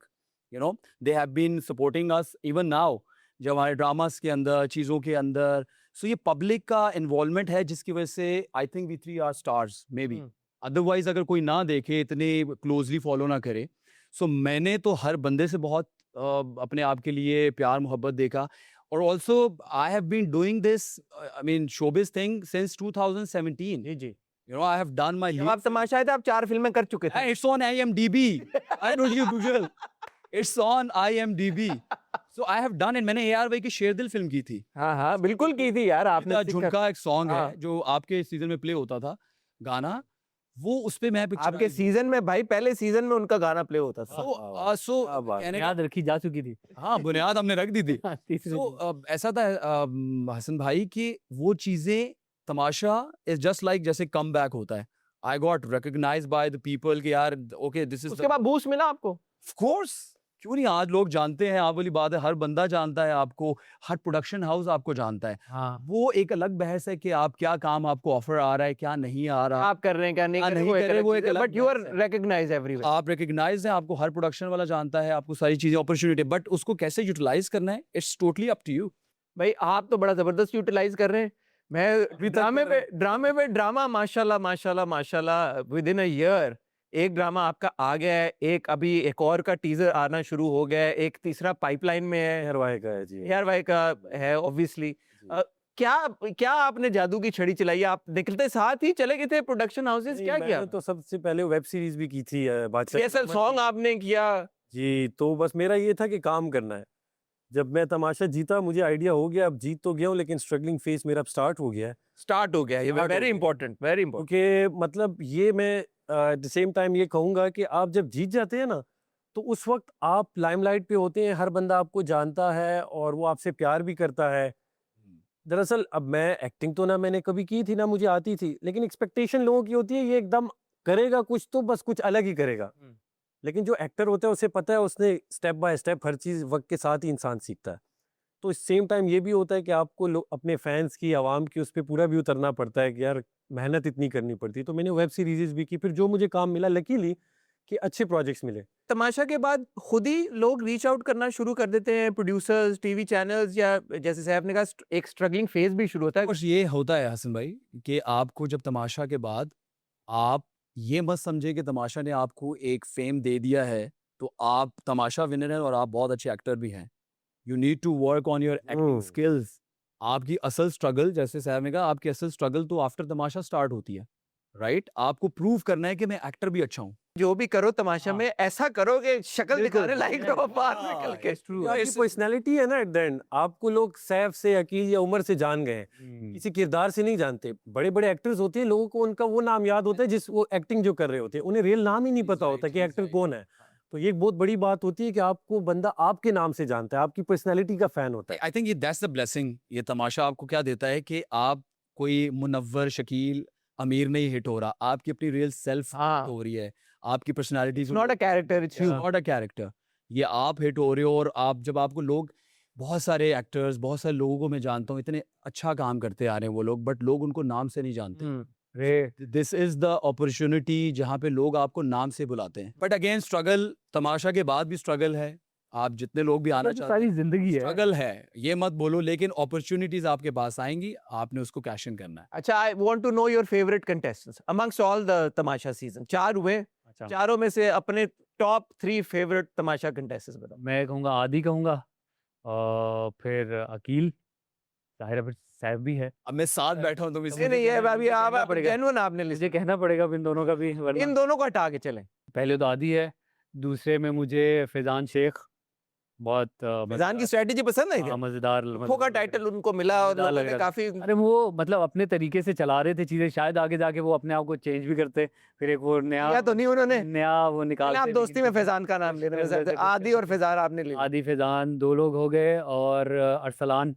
you know, they have been supporting us even now, जब हमारे ड्रामास के अंदर, चीज़ों के अंदर। सो ये पब्लिक का इन्वॉल्वमेंट है जिसकी वजह से I think we 3 are stars maybe. Otherwise अगर कोई ना देखे, इतने क्लोजली फॉलो ना करे। सो मैंने तो हर बंदे से बहुत अपने आप के लिए प्यार मोहब्बत देखा। और also I have been doing this, I mean showbiz thing since 2017। जी जी। You know, I have done my जब आप तमाशा आए थे आप 4 फिल्में कर चुके थे। It's on IMDb. I don't use Google. It's on IMDb. So I have done it. मैंने AR भाई की शेरदिल फिल्म की थी। हाँ हाँ बिल्कुल की थी यार आपने। आपने झुमका एक सॉन्ग हाँ। है जो आपके सीजन में प्ले होता था गाना, वो उस पे मैं पिक्चर आपके सीजन में भाई, पहले सीजन में उनका गाना प्ले होता था। सो क्या बात है। कहने याद रखी जा चुकी थी। हाँ, बुनियाद हमने रख दी थी। तीसरे तो दिन। ऐसा था हसन भाई कि वो चीजें, तमाशा इज जस्ट लाइक जैसे कम बैक होता है। I got recognized by the people कि यार ओके दिस इज उसके बाद बूस्ट मिला आपको? ऑफ कोर्स, क्यों नहीं, आज लोग जानते हैं। आप वाली बात है, हर बंदा जानता है आपको, हर प्रोडक्शन हाउस आपको जानता है। हाँ वो एक अलग बहस है कि आप क्या काम आपको ऑफर आ रहा है, क्या नहीं आ रहा। आप कर रहे हैं क्या नहीं हाँ, कर रहे नहीं कर रहे, वो एक अलग बट यू आर बहस है। Recognised everywhere. आप रिकॉग्नाइज हैं, आपको हर प्रोडक्शन वाला जानता है, आपको सारी चीजें अपॉर्चुनिटी, बट उसको कैसे यूटिलाइज करना है, it's totally up to you. भाई आप तो बड़ा जबरदस्त यूटिलाइज कर रहे हैं। मैं ड्रामे पे ड्रामा माशाल्लाह माशाल्लाह माशाल्लाह विद इन अ ईयर एक ड्रामा आपका आ गया है, एक अभी एक और का टीजर आना शुरू हो गया है, एक तीसरा पाइपलाइन में है, हेरवाए का है जी। हेयर वाई का है ऑब्वियसली। क्या क्या आपने जादू की छड़ी चलाई? आप निकलते साथ ही चले गए थे प्रोडक्शन हाउसेस, नहीं, क्या किया? मैंने तो सबसे पहले वेब सीरीज भी की थी बादशाह PSL सॉन्ग आपने किया। जी। तो बस मेरा ये था कि काम करना है। जब मैं तमाशा जीता मुझे आइडिया हो गया, अब जीत तो गया हूँ लेकिन स्ट्रगलिंग फेज मेरा अब स्टार्ट हो गया है। स्टार्ट हो गया, ये Start हो वेरी गया। Important, very important. क्योंकि मतलब ये मैं एट द सेम टाइम ये कहूँगा कि आप जब जीत जाते हैं ना, तो उस वक्त आप लाइमलाइट पे होते हैं, हर बंदा आपको जानता है और वो आपसे प्यार भी करता है। दरअसल अब मैं एक्टिंग तो ना मैंने कभी की थी ना मुझे आती थी, लेकिन एक्सपेक्टेशन लोगों की होती है ये एकदम करेगा कुछ तो बस कुछ अलग ही करेगा। लेकिन जो एक्टर होता है उसे पता है, उसने स्टेप बाय स्टेप हर चीज़ वक्त के साथ ही इंसान सीखता है। तो सेम टाइम ये भी होता है कि आपको अपने फैंस की, आवाम की, उस पर पूरा भी उतरना पड़ता है कि यार मेहनत इतनी करनी पड़ती है। तो मैंने वेब सीरीज भी की, फिर जो मुझे काम मिला लकीली कि अच्छे प्रोजेक्ट्स मिले। तमाशा के बाद खुद ही लोग रीच आउट करना शुरू कर देते हैं, प्रोड्यूसर्स, टीवी चैनल्स, या जैसे सैफ ने कहा एक स्ट्रगलिंग फेज भी शुरू होता है। कुछ ये होता है हसन भाई कि आपको जब तमाशा के बाद, आप ये मत समझे कि तमाशा ने आपको एक फेम दे दिया है तो आप तमाशा विनर हैं और आप बहुत अच्छे एक्टर भी हैं। You need to work on your acting skills. आपकी असल स्ट्रगल, जैसे साहब ने कहा, आपकी असल स्ट्रगल तो आफ्टर तमाशा स्टार्ट होती है, राइट? आपको प्रूव करना है कि मैं एक्टर भी अच्छा हूँ। जो भी करो तमाशा हाँ। में ऐसा करो कि शक्ल बिल्कुल। दिखाने लायक रहो बाहर निकल के। जो आपकी पर्सनैलिटी है ना, एट द एंड आपको लोग सैफ से, अकील या उमर से जान गए हैं, किसी किरदार से नहीं जानते। बड़े बड़े एक्टर्स होते हैं, लोगों को उनका वो नाम याद होता है जिस वो एक्टिंग जो कर रहे होते हैं, उन्हें रियल नाम ही नहीं पता होता कि एक्टर कौन है। तो ये एक बहुत बड़ी बात होती है कि आपको बंदा आपके नाम से जानता है, आपकी पर्सनैलिटी का फैन होता है। आई थिंक ये दैट्स द ब्लेसिंग। ये तमाशा आपको क्या देता है कि आप कोई मुनव्वर, शकील, अमीर नहीं हिट हो रहा, आपकी अपनी रियल सेल्फ हाँ। हो रही है, आपकी personality not a character, it's you. Not a character. ये आप हिट हो रहे हो। और आप जब आपको लोग, बहुत सारे एक्टर्स, बहुत सारे लोगों को मैं जानता हूँ, इतने अच्छा काम करते आ रहे हैं वो लोग, बट लोग उनको नाम से नहीं जानते। दिस इज द अपॉर्चुनिटी जहाँ पे लोग आपको नाम से बुलाते हैं। बट अगेन स्ट्रगल, तमाशा के बाद भी स्ट्रगल है, आप जितने लोग भी आना तो चाहते सारी हैं, जिंदगी है। स्ट्रगल है, ये मत बोलो, लेकिन अपॉर्चुनिटीज आपके पास आएंगी, आपने उसको कैश इन करना है। अच्छा, I want to know your favourite contestants amongst all the Tamasha season. 4 हुए, अच्छा, चारों में से अपने टॉप 3 फेवरेट तमाशा कंटेस्टेंट्स बताओ। मैं कहूँगा आदि कहूँगा, फिर अकील, ताहिर अफरीद सैफ भी है। अब मैं साथ बैठा हूँ तो नहीं नहीं, ये अभी आप जेन्युइन आपने लिस्ट, मुझे कहना पड़ेगा अब इन दोनों का भी, वरना इन दोनों को हटा के चलें। पहले तो आदि है, दूसरे में मुझे फैजान शेख बहुत फैजान की स्ट्रेटजी पसंद है क्या? मजेदार खो का टाइटल उनको मिला और मजेदार लोगों लग ने रहा था। काफी अरे वो मतलब अपने तरीके से चला रहे थे चीजें, शायद आगे जाके वो अपने आप को चेंज भी करते, फिर एक वो नया या तो नहीं उन्होंने। नया वो निकालते। आप दोस्ती में लेकिन फैजान का नाम ले रहे वैसे हैं, कुछ आदि और फैजान आपने ले लिया। आदि फैजान 2 लोग हो गए, और अरसलान,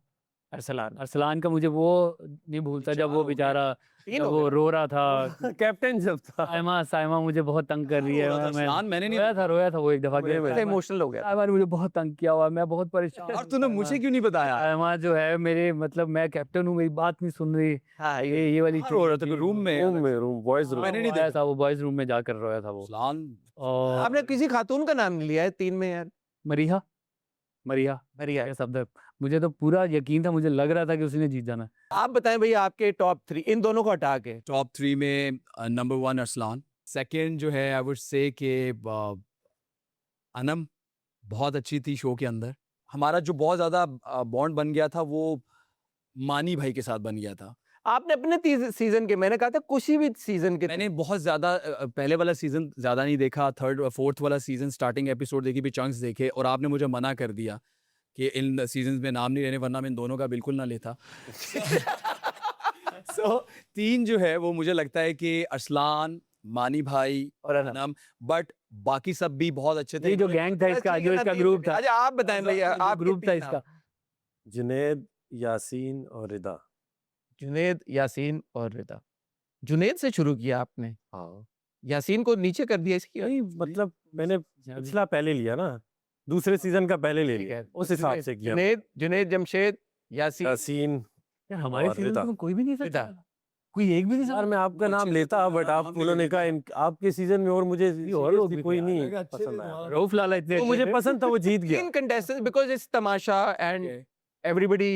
अरसलान अरसलान का मुझे वो नहीं भूलता जब वो बेचारा, 3 जब हो वो गए। रो रहा था। कैप्टन जब था साइमा मुझे बहुत तंग कर रही है। अरसलान मैंने नहीं रोया था वो एक दफा कमरे में। ऐसे इमोशनल हो गया। साइमा ने मुझे बहुत तंग किया हुआ है, मैं बहुत परेशान और हूँ। तूने मुझे क्यों नहीं बताया? साइमा जो है मेरे, मतलब मैं कैप्टन हूँ, मेरी बात नहीं सुन रही, हाँ, ये वाली कहाँ रो रहा था? रूम में? रूम बॉयज रूम मैंने नहीं रोया था वो, बॉयज रूम में जाकर रोया था वो। अरसलान और आपने किसी खातून का नाम नहीं लिया है 3 में यार। मरीहा, मरीहा मरिया, ये शब्द है। मुझे तो पूरा यकीन था, मुझे लग रहा था कि उसने जीत जाना। आप बताएं भैया आपके टॉप 3 इन दोनों को हटा के। टॉप 3 में नंबर 1 अरसलान, सेकंड जो है आई वुड से कि अनम बहुत अच्छी थी शो के अंदर। हमारा जो बहुत ज़्यादा बॉन्ड बन गया था वो मानी भाई के साथ बन गया था। आपने अपने सीजन के, मैंने कहा था कुछ भी सीजन के, मैंने बहुत ज़्यादा पहले वाला सीज़न ज़्यादा नहीं देखा, थर्ड और फोर्थ वाला सीज़न स्टार्टिंग एपिसोड देखी, भी चंक्स देखे, और आपने मुझे मना कर दिया कि इन सीजन्स में नाम नहीं लेने, वरना मैं इन दोनों का बिल्कुल ना लेता। सो 3 जो है वो मुझे लगता है कि अरसलान, मानी भाई और अनम। अनम, बट बाकी सब भी बहुत अच्छे थे। ये जो गैंग था इसका, जो इसका ग्रुप था, अच्छा आप बताएं भैया, आप ग्रुप था इसका, जुनैद, यासीन और रिदा। जुनैद, यासीन और रिदा। जुनैद से शुरू किया आपने, हाँ यासीन को नीचे कर दिया इसकी। नहीं, मतलब मैंने पिछला पहले लिया ना, दूसरे सीजन का पहले ले लिया, उस हिसाब से किया। जुनैद, जुनैद जमशेद, यासीन, यासीन यार हमारे और सीजन रिदा। में कोई भी नहीं रिदा। था, कोई एक भी नहीं यार था। मैं आपका नाम अच्छे लेता, से बट तो आप नाम उन्होंने ले कहा आपके सीजन में, और मुझे और लोग seriously भी कोई थे नहीं यार, पसंद आया। रऊफ लाला इतने तो अच्छे मुझे थे। पसंद था, वो जीत गया। 3 contestants because it's tamasha and everybody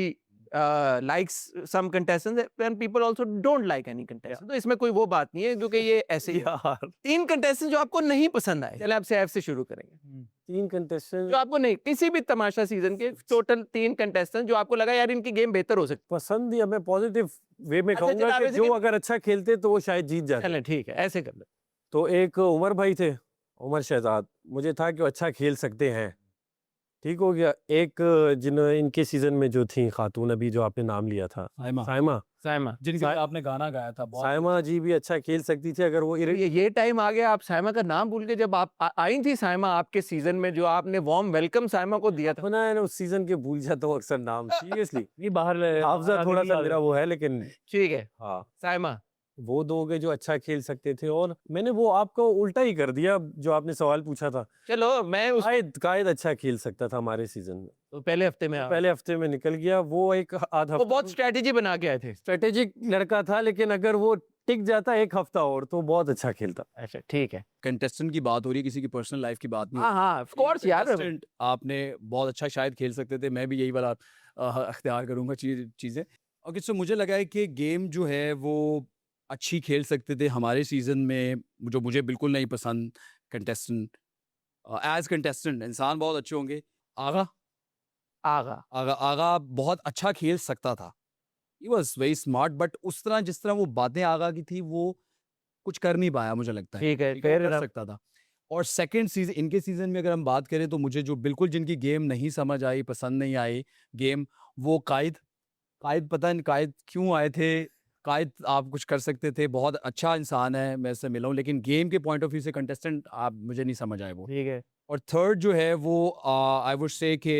likes some contestants and people also don't like any contestant. तो इसमें कोई वो बात नहीं है, क्योंकि ये ऐसे ही है। यार 3 contestants जो आपको नहीं पसंद आए, चले आपसे ऐप से शुरू करेंगे। 3 कंटेस्टेंट जो आपको नहीं, किसी भी तमाशा सीजन के टोटल 3 contestants जो आपको लगा यार इनकी गेम बेहतर हो सकती पसंद, या मैं पॉजिटिव वे में अच्छा, कहूंगा चलो, कि आप जो ऐसे अगर अच्छा खेलते तो वो शायद जीत है। जाते। चलें ठीक है, ऐसे कर लो। तो एक उमर भाई थे, उमर शहजाद, मुझे था कि वो अच्छा खेल सकते हैं, ठीक हो गया। एक जिन्होंने इनके सीजन में जो थी खातून, अभी जो आपने नाम लिया था, साइमा, साइमा, साइमा, जिनके लिए आपने गाना गाया था, बहुत साइमा जी भी अच्छा खेल सकती थी अगर वो ये टाइम आ गया आप साइमा का नाम भूल के, जब आप आई थी साइमा आपके सीजन में, जो आपने वार्म वेलकम साइमा को दिया था। अपना है ना, उस सीजन के भूल जाता हूँ अक्सर नाम, सीरियसली। नहीं बाहर हाफजा थोड़ा सा मेरा वो है, लेकिन ठीक है, हाँ, साइमा। वो 2 हो गए जो अच्छा खेल सकते थे। और मैंने वो आपको उल्टा ही कर दिया जो आपने सवाल पूछा था। चलो मैं उस कायद अच्छा खेल सकता था हमारे सीजन में, तो पहले हफ्ते में आप- पहले हफ्ते में निकल गया। वो एक आधा वो बहुत स्ट्रेटेजी बना के आए थे। स्ट्रेटेजिक लड़का था, लेकिन अगर वो टिक जाता एक हफ्ता और तो बहुत अच्छा खेलता। अच्छा ठीक है, कंटेस्टेंट की बात हो रही है, किसी की पर्सनल लाइफ की बात नहीं। हाँ हाँ ऑफ कोर्स यार। Contestant आपने बहुत अच्छा शायद खेल सकते थे, मैं भी यही वाला अख्तियार करूंगा चीज़ें। ओके, सो मुझे लगा है कि गेम जो है वो अच्छी खेल सकते थे हमारे सीजन में, जो मुझे बिल्कुल नहीं पसंद कंटेस्टेंट। एज कंटेस्टेंट इंसान बहुत अच्छे होंगे। आगा आगा आगा आगा बहुत अच्छा खेल सकता था, he was very smart, but उस तरह जिस तरह वो बातें आगा की थी वो कुछ कर नहीं पाया, मुझे लगता है। ठीक है, ठीक है, वो fair कर enough। सकता था। और सेकंड सीजन, इनके सीजन में अगर हम बात करें तो मुझे जो बिल्कुल जिनकी गेम नहीं समझ आई, पसंद नहीं आई गेम, वो कायद पता नहीं कायद क्यों आए थे। कायद आप कुछ कर सकते थे, बहुत अच्छा इंसान है, मैं इससे मिला हूँ, लेकिन गेम के पॉइंट ऑफ व्यू से कंटेस्टेंट आप मुझे नहीं समझ आए वो। ठीक है, और थर्ड जो है वो आई वुड से कि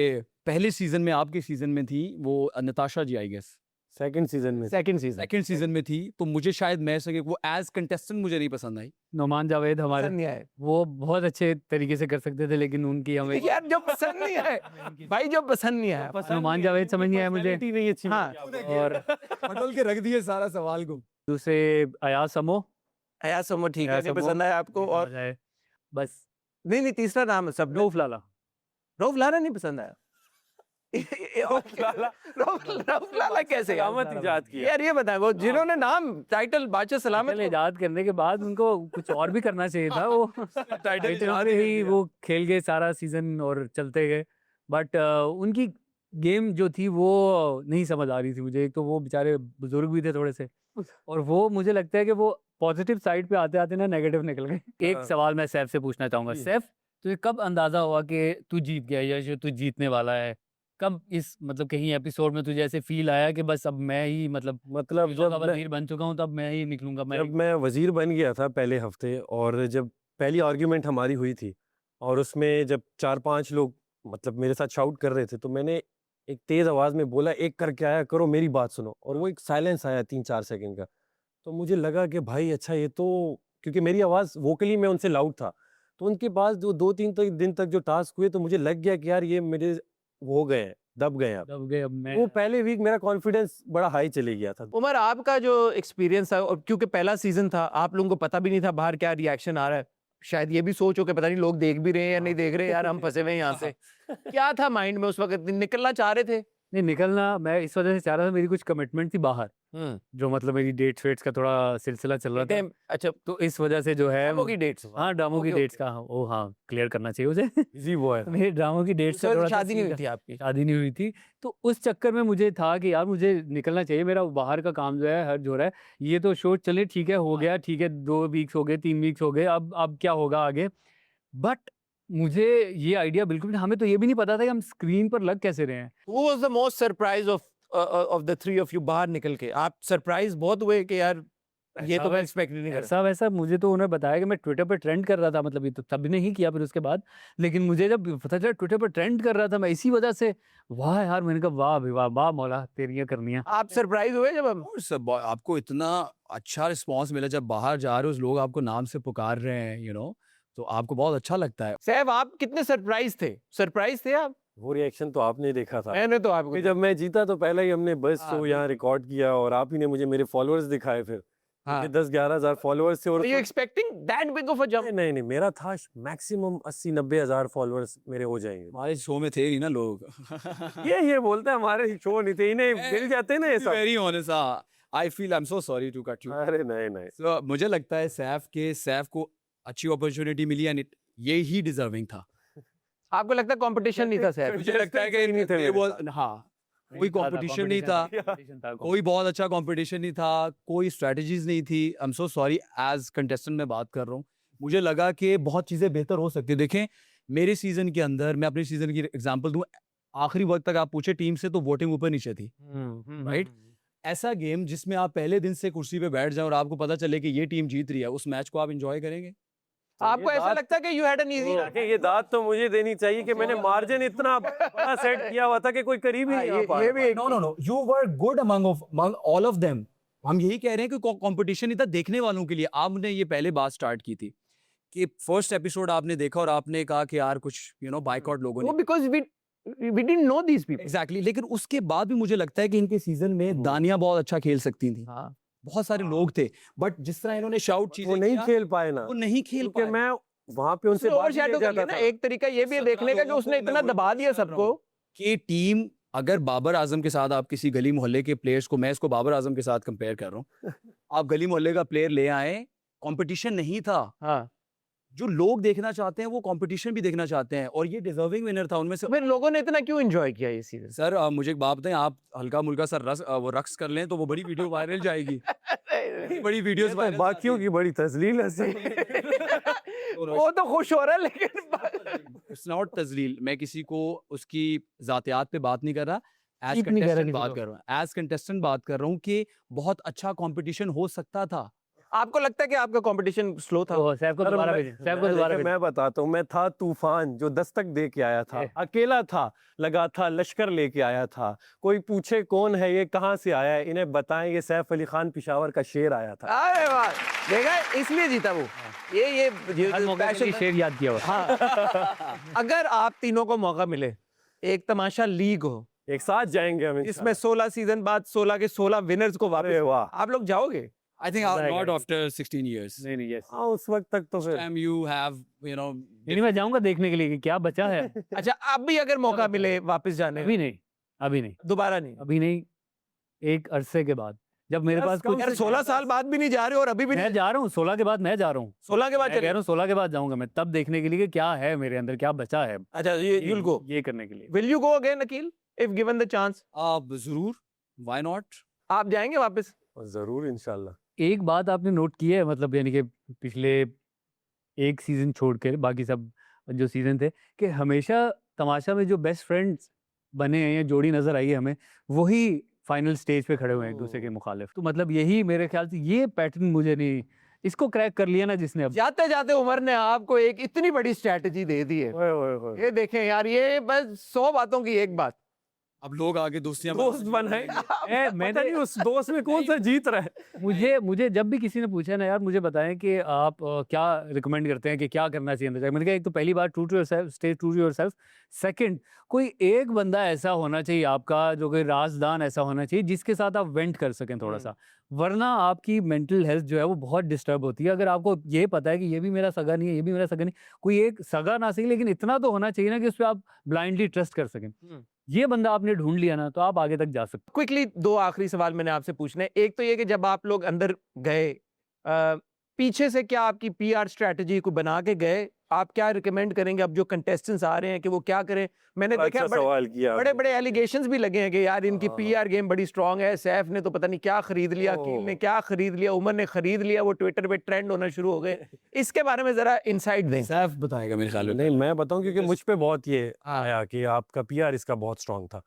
पहले सीजन में, आपके सीजन में थी वो नताशा जी, आई गेस सेकंड सीजन में सेकंड सीजन सेकंड सीजन में थी, तो मुझे शायद मैं सके वो एज कंटेस्टेंट मुझे नहीं पसंद आई। नोमान जावेद हमारे, पसंद नहीं आए वो बहुत अच्छे तरीके से कर सकते थे, लेकिन उनकी हमें यार, जो पसंद नहीं आए भाई, जो पसंद नहीं आया। हनुमान जावेद समझ नहीं आया मुझे। नहीं अच्छी हाँ, और बटोल के रख दिए सारा सवाल को। दूसरे अयाज समो, आया समो, ठीक है, अयाज नहीं समो, पसंद आया आपको। और बस नहीं तीसरा नाम है सब रऊफ लाला, रऊफ लाला नहीं पसंद आया? रऊफ लाला कैसे यार? कयामत इजाद किया। यार ये बताएं, वो जिन्होंने नाम टाइटल बादशाह सलामत टाइटल इजाद करने के बाद उनको कुछ और भी करना चाहिए था। वो टाइटल इजाद पे कर ही दिया। वो खेल गए सारा सीजन और चलते गए, बट उनकी गेम जो थी वो नहीं समझ आ रही थी मुझे। एक तो वो बेचारे बुजुर्ग भी थे थोड़े से, और वो मुझे लगता है कि वो पॉजिटिव साइड पे आते आते ना नेगेटिव निकल गए। एक हाँ। सवाल मैं सैफ से पूछना चाहूंगा। जी। सैफ, तुझे कब अंदाजा हुआ कि तू जीत गया या जो तू जीतने वाला है? कब इस मतलब कहीं एपिसोड में तुझे ऐसे फील आया कि बस अब मैं ही मतलब मतलब चीज़ों का जब मैं वजीर बन चुका हूँ, तब मैं ही निकलूंगा, मैं जब मैं वजीर बन गया था पहले हफ्ते, और जब पहली आर्ग्यूमेंट हमारी हुई थी और उसमें जब 4-5 लोग मतलब मेरे साथ शाउट कर रहे थे, तो मैंने एक तेज आवाज में बोला, एक करके आया करो, मेरी बात सुनो। और वो एक साइलेंस आया 3-4 सेकंड का। तो मुझे लगा कि भाई अच्छा, ये तो क्योंकि मेरी आवाज वोकली में उनसे लाउड था, तो उनके पास जो 2-3 दिन तक जो टास्क हुए, तो मुझे लग गया कि यार ये मेरे वो हो गए हैं, दब गए हैं अब। दब गए। अब मैं वो पहले वीक मेरा कॉन्फिडेंस बड़ा हाई चले गया था। उमर, आपका जो एक्सपीरियंस था, और क्योंकि पहला सीजन था, आप लोगों को पता भी नहीं था बाहर क्या रिएक्शन आ रहा है, शायद ये भी सोचो कि पता नहीं लोग देख भी रहे हैं या नहीं देख रहे, यार हम फंसे हुए हैं यहाँ से। क्या था माइंड में उस वक्त? निकलना चाह रहे थे? नहीं निकलना, मैं इस वजह से चाह रहा था, मेरी कुछ कमिटमेंट थी बाहर, जो मतलब मेरी डेट्स वेट्स का थोड़ा सिलसिला चल रहा था, अच्छा, तो इस वजह से जो है ड्रामों की डेट्स? हाँ ड्रामों की ओके, डेट्स का वो हाँ क्लियर करना चाहिए मुझे। इजी बॉय था। मेरे ड्रामों की डेट्स का थोड़ा सा शादी नहीं सीन हुई थी आपकी? शादी नहीं हुई थी, तो उस चक्कर में मुझे था कि यार मुझे निकलना चाहिए, मेरा बाहर का काम जो है हर्ज हो रहा है। ये तो शो चले ठीक है, हो गया ठीक है, 2 वीक्स हो गए, 3 वीक्स हो गए, अब क्या होगा आगे? बट मुझे ये आइडिया बिल्कुल नहीं, हमें तो ये भी नहीं पता था कि हम स्क्रीन पर लग कैसे रहे हैं। Who was the most surprise of the three of you बाहर निकल के? आप सरप्राइज बहुत हुए कि यार ये ऐसा तो मैं वै- एक्सपेक्ट नहीं कर रहा। ऐसा वैसा मुझे तो उन्होंने बताया कि मैं ट्विटर पर ट्रेंड कर रहा था, मतलब ये तो तब नहीं किया फिर उसके बाद, लेकिन मुझे जब पता चला ट्विटर पर ट्रेंड कर रहा था मैं, इसी वजह से वाह यार, मैंने कहा वाह भाई वाह, वाह मौला तेरी करनियां। आप सरप्राइज हुए जब हम? और सब आपको इतना अच्छा रिस्पांस मिला, जब बाहर जा रहे हो लोग आपको नाम से पुकार रहे हैं, तो आपको बहुत अच्छा लगता है। सैफ, आप कितने सरप्राइज थे? सरप्राइज थे आप? वो रिएक्शन तो आपने देखा था। मैंने तो आपको फिर जब मैं जीता तो पहले ही हमने बस हाँ, शो यहाँ रिकॉर्ड किया, और आप ही ने मुझे मेरे फॉलोअर्स दिखाए। फिर हाँ। 10-11 हज़ार फॉलोअर्स थे। और Were you expecting that big of a jump? नहीं नहीं, मेरा था मैक्सिमम 80-90 हज़ार फॉलोअर्स मेरे हो जाएंगे। हमारे शो में थे ही ना लोग। ये बोलता है हमारे शो नहीं थे, इन्हें मिल जाते ना ये सब। Very honest, I feel I am so sorry to cut you. अरे नहीं नहीं, So, मुझे लगता है सैफ को अच्छी अपॉर्चुनिटी मिली, एंड ये ही डिजर्विंग था। आपको लगता है कंपटीशन नहीं था सैफ? मुझे लगता है कि नहीं थे मेरे साथ। हाँ, कोई कंपटीशन नहीं था, कोई बहुत अच्छा कंपटीशन नहीं था, कोई स्ट्रेटजीज नहीं थी। I am so sorry, as contestant मैं बात कर रहा हूँ, मुझे लगा कि बहुत चीज़ें बेहतर हो सकती है। देखें मेरे सीजन के अंदर, मैं अपने सीजन की एग्जांपल दूं, आखिरी वक्त तक आप पूछे टीम से तो वोटिंग ऊपर नीचे थी, राइट? ऐसा गेम जिसमें आप पहले दिन से कुर्सी पे बैठ जाओ और आपको पता चले कि ये टीम जीत रही है, उस मैच को आप एंजॉय करेंगे? आपको ऐसा लगता है कि यू हैड एन इजी? ये दाद तो मुझे देनी चाहिए कि मैंने मार्जिन इतना बड़ा सेट किया हुआ था कि कोई करीब ही नहीं आ पाया। ये भी no, you were good among all of them. हम यही कह रहे हैं कि कंपटीशन नहीं था देखने वालों के लिए। आपने ये पहले बात स्टार्ट की थी कि फर्स्ट एपिसोड आपने देखा और आपने कहा कि यार कुछ बाइकआउट लोगों वो ने, because we didn't know these people. Exactly. लेकिन उसके बाद भी मुझे लगता है कि इनके सीजन में दानियां बहुत अच्छा खेल सकती थी, हाँ, बहुत सारे लोग थे, बट जिस तरह इन्होंने शाउट वो चीजें नहीं किया, खेल पाए ना, वो नहीं खेल क्योंकि पाए। मैं वहां पे उनसे उसने बात ओवर ही नहीं शैडो कर लिया जाता ना। था। एक तरीका ये भी है 17 देखने का कि लोगों उसने को मैं इतना वही दबा दिया कर रहा सबको। हूँ कि टीम, अगर बाबर आजम के साथ आप किसी गली मोहल्ले के प्लेयर्स को, मैं इसको बाबर आजम के साथ कंपेयर कर रहा हूँ, आप गली मोहल्ले का प्लेयर ले आए, कंपटीशन नहीं था। हाँ, जो लोग देखना चाहते हैं वो कंपटीशन भी देखना चाहते हैं, और ये डिजर्विंग विनर था उनमें से। तो फिर लोगों ने इतना क्यों एंजॉय किया ये सीजन? सर मुझे एक बात बताएं, आप हल्का मुल्का सा वो रक्स कर लें तो वो बड़ी वीडियो वायरल जाएगी। बड़ी वीडियोस वायरल बाकियों की बड़ी तजलील है। वो तो खुश हो रहा है, लेकिन इट्स नॉट तजलील। मैं किसी को उसकी जातियात पे बात नहीं कर रहा, एज चीप नहीं कर रहा कंटेस्टेंट किसी बात को। कर रहा हूँ, एज कंटेस्टेंट बात कर रहा हूँ कि बहुत अच्छा कंपटीशन हो सकता था। आपको लगता है कि आपका कंपटीशन स्लो था? तो सैफ को सर, दोबारा मैं- भेजें, सैफ को दोबारा भेजें। मैं बताता हूँ, मैं था तूफान जो दस्तक दे के आया था, ए। अकेला था, लगा था लश्कर लेके आया था। कोई पूछे कौन है ये, कहाँ से आया है, इन्हें बताएं ये सैफ अली खान पिशावर का शेर आया था। अरे वाह, देखा इसलिए जीता वो। ये हर मौके पे passion था। शेर याद किया हुआ। हाँ। अगर आप तीनों को मौका मिले, एक तमाशा लीग हो एक साथ जाएंगे हम इसमें 16 सीजन बाद 16 के 16 विनर्स को अरे वापस, वाह, आप लोग जाओगे? I think मजा आएगा not ऐसे। after 16 years. नहीं नहीं यस हाँ उस वक्त तक तो This फिर time you have, you know, नहीं मैं जाऊंगा देखने के लिए कि क्या बचा है अच्छा, अब भी अगर मौका मिले वापस जाने का, अभी नहीं अभी नहीं दोबारा नहीं? अभी नहीं एक अरसे के बाद जब मेरे बस पास कम कुछ यार 16 साल बाद भी नहीं जा रहे हो और अभी भी मैं नहीं? जा रहा हूँ 16 के बाद मैं जा रहा हूँ 16 के बाद मैं कह चले? रहा हूँ 16 के बाद जाऊंगा मैं तब देखने के लिए कि क्या है मेरे अंदर क्या बचा है अच्छा, you'll go. ये करने के लिए Will you go again, Akhil, if given the chance? जरूर, why not? आप जाएंगे वापस? जरूर इंशाल्लाह। एक बात आपने नोट की है मतलब यानी कि पिछले एक सीजन छोड़ के बाकी सब जो सीजन थे कि हमेशा तमाशा में जो बेस्ट फ्रेंड्स बने हैं या जोड़ी नजर आई है हमें वही फाइनल स्टेज पे खड़े हुए हैं एक दूसरे के मुखालिफ तो मतलब यही मेरे ख्याल से ये पैटर्न मुझे नहीं इसको क्रैक कर लिया ना जिसने अब जाते जाते उमर ने आपको एक इतनी बड़ी स्ट्रैटेजी दे दी है। ओए ओए ओए। ये देखें यार, ये बस 100 बातों की एक बात। अब लोग आगे दोस्तियां दोस्त बनाए मैं पता नहीं उस दोस्त में कौन सा जीत रहा है। मुझे जब भी किसी ने पूछा ना यार मुझे बताएं कि आप क्या रिकमेंड करते हैं कि क्या करना चाहिए अंदर जाके मैंने कहा एक तो पहली बात true to yourself stay true to yourself second कोई एक बंदा ऐसा होना चाहिए आपका जो कोई राजदान ऐसा होना चाहिए जिसके साथ आप वेंट कर सकें थोड़ा सा वरना आपकी मेंटल हेल्थ जो है वो बहुत डिस्टर्ब होती है अगर आपको ये पता है कि ये भी मेरा सगा नहीं है ये भी मेरा सगा नहीं कोई एक सगा ना सही लेकिन इतना तो होना चाहिए ना कि उस पर आप ब्लाइंडली ट्रस्ट कर सकें ये बंदा आपने ढूंढ लिया ना तो आप आगे तक जा सकते क्विकली 2 आखिरी सवाल मैंने आपसे पूछने हैं। एक तो ये कि जब आप लोग अंदर गए, पीछे से क्या आपकी पीआर स्ट्रेटजी को बना के गए? आप क्या रिकमेंड करेंगे अब जो कंटेस्टेंट्स आ रहे हैं कि वो क्या करें? मैंने देखा अच्छा सवाल किया बड़े आपने। बड़े एलिगेशंस भी लगे हैं कि यार इनकी हाँ। पीआर गेम बड़ी स्ट्रांग है, सैफ ने तो पता नहीं क्या खरीद लिया, अकील ने ओह। क्या खरीद लिया, उमर ने खरीद लिया, वो ट्विटर पे ट्रेंड होना शुरू हो गए। इसके बारे में जरा इनसाइट दें। सैफ बताएगा मेरे ख्याल में। नहीं मैं बताऊं क्योंकि मुझ पे बहुत ये आया कि आपका पीआर इसका बहुत स्ट्रांग था।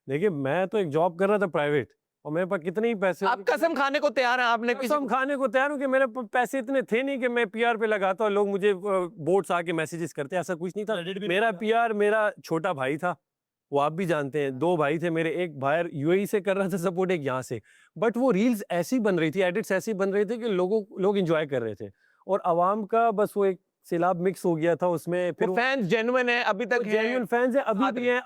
देखिए मैं तो एक जॉब कर रहा था प्राइवेट और मेरे पास कितने ही पैसे आप कसम खाने को तैयार हैं? आपने किसी कसम खाने को तैयार हूँ कि मेरे पैसे इतने थे नहीं कि मैं पीआर पे लगाता और लोग मुझे बोर्ड्स आके मैसेजेस करते, ऐसा कुछ नहीं था। मेरा पीआर मेरा छोटा भाई था, वो आप भी जानते हैं। 2 भाई थे मेरे, एक भाई यूएई से कर रहा था सपोर्ट, एक यहाँ से। बट वो रील्स ऐसी बन रही थी, एडिट्स ऐसी बन रहे थे कि लोग एंजॉय कर रहे थे और आवाम का बस वो एक सैलाब मिक्स हो गया था उसमें। फिर फैंस जेन्युइन है अभी तक, जेन्युइन फैंस है अभी भी हैं।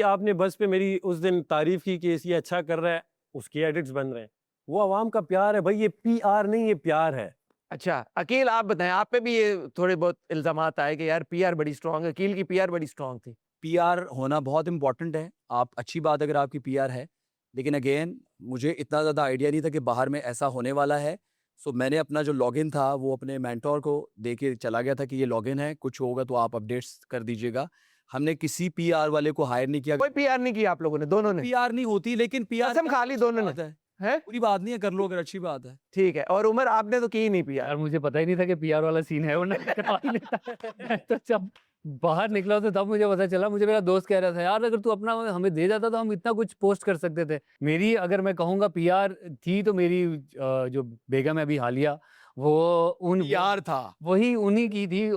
आपने बस पे मेरी उस दिन तारीफ की कि ये अच्छा कर रहा है, उसके एडिट्स बन रहे हैं। वो आवाम का प्यार है भाई, ये पीआर नहीं, ये प्यार है। अच्छा अकील आप बताएं, आप पे भी ये थोड़े बहुत इल्जामात आए कि यार पीआर बड़ी स्ट्रांग है, अकील की पीआर बड़ी स्ट्रांग थी। पीआर होना बहुत इंपॉर्टेंट है। आप अच्छी बात अगर आपकी पीआर है, लेकिन अगेन मुझे इतना ज़्यादा आइडिया नहीं था कि बाहर में ऐसा होने वाला है। सो मैंने अपना जो लॉगिन था वो अपने मेंटोर को दे के चला गया था कि ये लॉगिन है, कुछ होगा तो आप अपडेट्स कर दीजिएगा। हमने किसी पीआर वाले को हायर नहीं किया। कोई पीआर नहीं किया आप लोगों ने? दोनों ने पीआर नहीं होती, लेकिन पीआर कसम खा ली दोनों ने? है पूरी बात नहीं है, कर लो अगर अच्छी बात है। ठीक है। और उमर आपने तो की ही नहीं पीआर? यार मुझे पता ही नहीं था कि पीआर वाला सीन है वरना करवा ही लेता। मैं तो जब बाहर निकला तो तब मुझे पता चला। मुझे मेरा दोस्त कह रहा था यार अगर तू अपना हमें दे जाता तो हम इतना कुछ पोस्ट कर सकते थे। मेरी अगर मैं कहूँगा पीआर थी तो मेरी जो बेगम है अभी हालिया वो पीआर था, वही उन्हीं की थी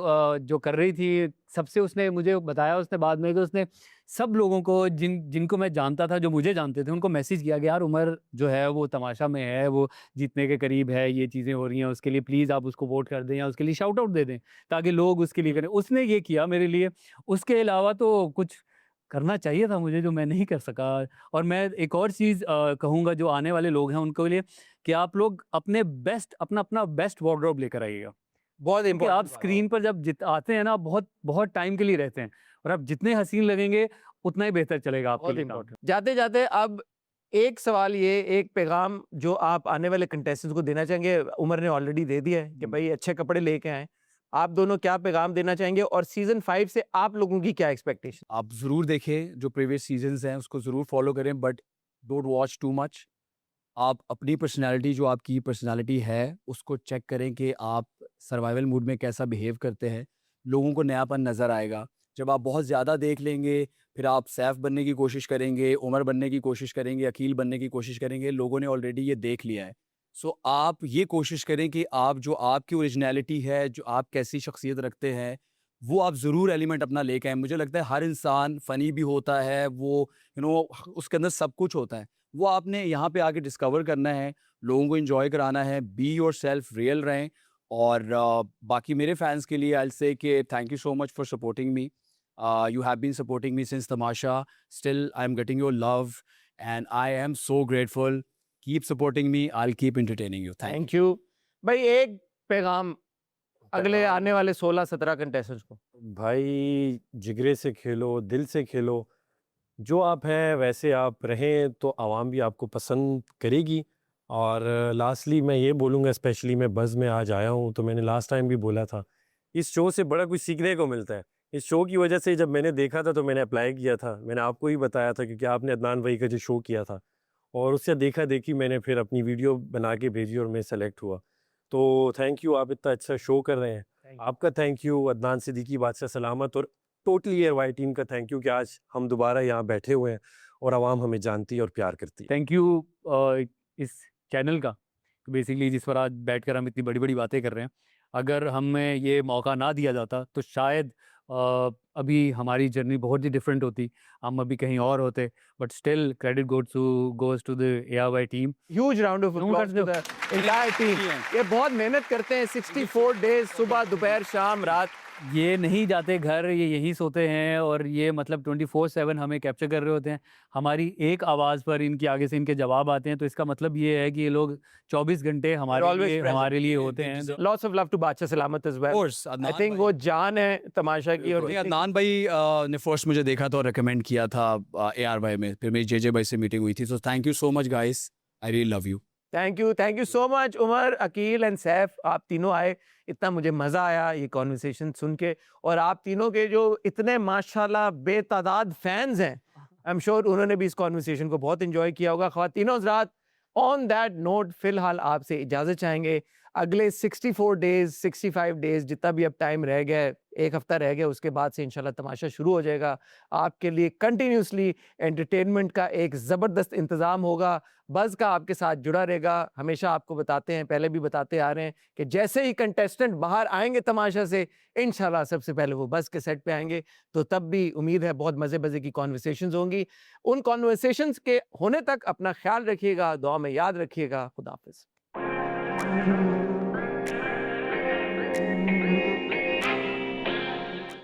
जो कर रही थी सबसे। उसने मुझे बताया उसने बाद में कि उसने सब लोगों को जिनको मैं जानता था जो मुझे जानते थे उनको मैसेज किया कि यार उमर जो है वो तमाशा में है, वो जीतने के करीब है, ये चीज़ें हो रही हैं, उसके लिए प्लीज़ आप उसको वोट कर दें या उसके लिए शाउट आउट दे दें ताकि लोग उसके लिए करें। उसने ये किया मेरे लिए। उसके अलावा तो कुछ करना चाहिए था मुझे जो मैं नहीं कर सका। और मैं एक और चीज़ कहूँगा जो आने वाले लोग हैं उनको लिए कि आप लोग अपने अपना बेस्ट वार्डरोब लेकर आइएगा। बहुत क्योंकि आप इंपॉर्टेंट। स्क्रीन पर जब आते हैं ना बहुत बहुत टाइम के लिए रहते हैं और आप जितने हसीन लगेंगे उतना ही बेहतर चलेगा आपके लिए काम। जाते जाते अब एक सवाल, ये एक पैगाम जो आप आने वाले कंटेस्टेंट्स को देना चाहेंगे, उमर ने ऑलरेडी दे दिया है कि भाई अच्छे कपड़े लेके आए, आप दोनों क्या पैगाम देना चाहेंगे और सीजन 5 से आप लोगों की क्या एक्सपेक्टेशन? आप ज़रूर देखें जो प्रीवियस सीजन्स हैं उसको ज़रूर फॉलो करें, but don't watch too much. आप अपनी पर्सनालिटी जो आपकी पर्सनालिटी है उसको चेक करें कि आप सर्वाइवल मूड में कैसा बिहेव करते हैं। लोगों को नयापन नज़र आएगा। जब आप बहुत ज़्यादा देख लेंगे फिर आप सैफ बनने की कोशिश करेंगे, उमर बनने की कोशिश करेंगे, अकील बनने की कोशिश करेंगे। लोगों ने ऑलरेडी ये देख लिया है। सो आप ये कोशिश करें कि आप जो आपकी ओरिजिनलिटी है, जो आप कैसी शख्सियत रखते हैं, वो आप ज़रूर एलिमेंट अपना लेके आएँ। मुझे लगता है हर इंसान फ़नी भी होता है, वो उसके अंदर सब कुछ होता है। वो आपने यहाँ पे आके डिस्कवर करना है, लोगों को एंजॉय कराना है। बी योरसेल्फ, रियल रहें। और बाकी मेरे फैंस के लिए आई विल से कि thank you so much for supporting me. You have been supporting me since Tamasha. Still, I am getting your love and I am so grateful Keep supporting me. I'll keep entertaining you. Thank you. Thank you भाई। एक पैगाम अगले पैगाम? आने वाले 16-17 contestants को। भाई जिगरे से खेलो, दिल से खेलो, जो आप हैं वैसे आप रहें तो आवाम भी आपको पसंद करेगी। और लास्टली मैं ये बोलूँगा, स्पेशली मैं बज़ में आज आया हूँ तो मैंने लास्ट टाइम भी बोला था, इस शो से बड़ा कुछ सीखने को मिलता है। इस शो की वजह से जब मैंने देखा था तो मैंने अप्लाई किया था, मैंने आपको ही बताया था क्योंकि आपने अदनान भाई का जो शो किया था और उससे देखा देखी मैंने फिर अपनी वीडियो बना के भेजी और मैं सेलेक्ट हुआ। तो थैंक यू, आप इतना अच्छा शो कर रहे हैं। आपका थैंक यू, अदनान सिद्दीकी, बादशाह सलामत और टोटली एयरवाई टीम का थैंक यू कि आज हम दोबारा यहाँ बैठे हुए हैं और आवाम हमें जानती है और प्यार करती है। थैंक यू इस चैनल का, बेसिकली जिस पर आज बैठकर हम इतनी बड़ी बड़ी बातें कर रहे हैं। अगर हमें ये मौका ना दिया जाता तो शायद अभी हमारी जर्नी बहुत ही डिफरेंट होती, हम अभी कहीं और होते। But still credit goes to the ARY team. Huge round of applause to the entire team. ये बहुत मेहनत करते हैं, 64 डेज, सुबह दोपहर शाम रात। ये नहीं जाते घर, ये यहीं सोते हैं और ये मतलब 24/7 हमें कैप्चर कर रहे होते हैं। हमारी एक आवाज़ पर इनके आगे से इनके जवाब आते हैं, तो इसका मतलब ये है कि ये लोग 24 घंटे always present. हमारे लिए होते They हैं। deserve- lots of love to बादशाह सलामत as Of well. course, I Adnan think भाई- वो जान है तमाशा की। और नहीं, अदनान भाई ने फर्स्ट मुझे देखा था और रिकमेंड किया था AR भाई में, फिर मेरी JJ भाई से मीटिंग हुई थी। So thank you so much guys, I really love you. Thank you so much Umar, Aqeel and Saif, आप तीनों आए, इतना मुझे मज़ा आया ये कॉन्वर्सेशन सुन के। और आप तीनों के जो इतने माशाल्लाह बेतादाद फैंस हैं, आई एम श्योर उन्होंने भी इस कॉन्वर्सेशन को बहुत इंजॉय किया होगा। ख़वातीनो हज़रात, ऑन दैट नोट फ़िलहाल आपसे इजाज़त चाहेंगे। अगले 64 डेज़ 65 डेज़ जितना भी अब टाइम रह गया है, एक हफ़्ता रह गया, उसके बाद से इंशाल्लाह तमाशा शुरू हो जाएगा। आपके लिए कंटिन्यूसली एंटरटेनमेंट का एक ज़बरदस्त इंतज़ाम होगा। बज़ का आपके साथ जुड़ा रहेगा। हमेशा आपको बताते हैं, पहले भी बताते आ रहे हैं कि जैसे ही कंटेस्टेंट बाहर आएंगे तमाशा से, इंशाल्लाह सबसे पहले वो बज़ के सेट पे आएंगे। तो तब भी उम्मीद है बहुत मज़े की कॉन्वर्सेशंस होंगी। उन कॉन्वर्सेशंस के होने तक अपना ख्याल रखिएगा, दुआ में याद रखिएगा। खुदा हाफ़िज़।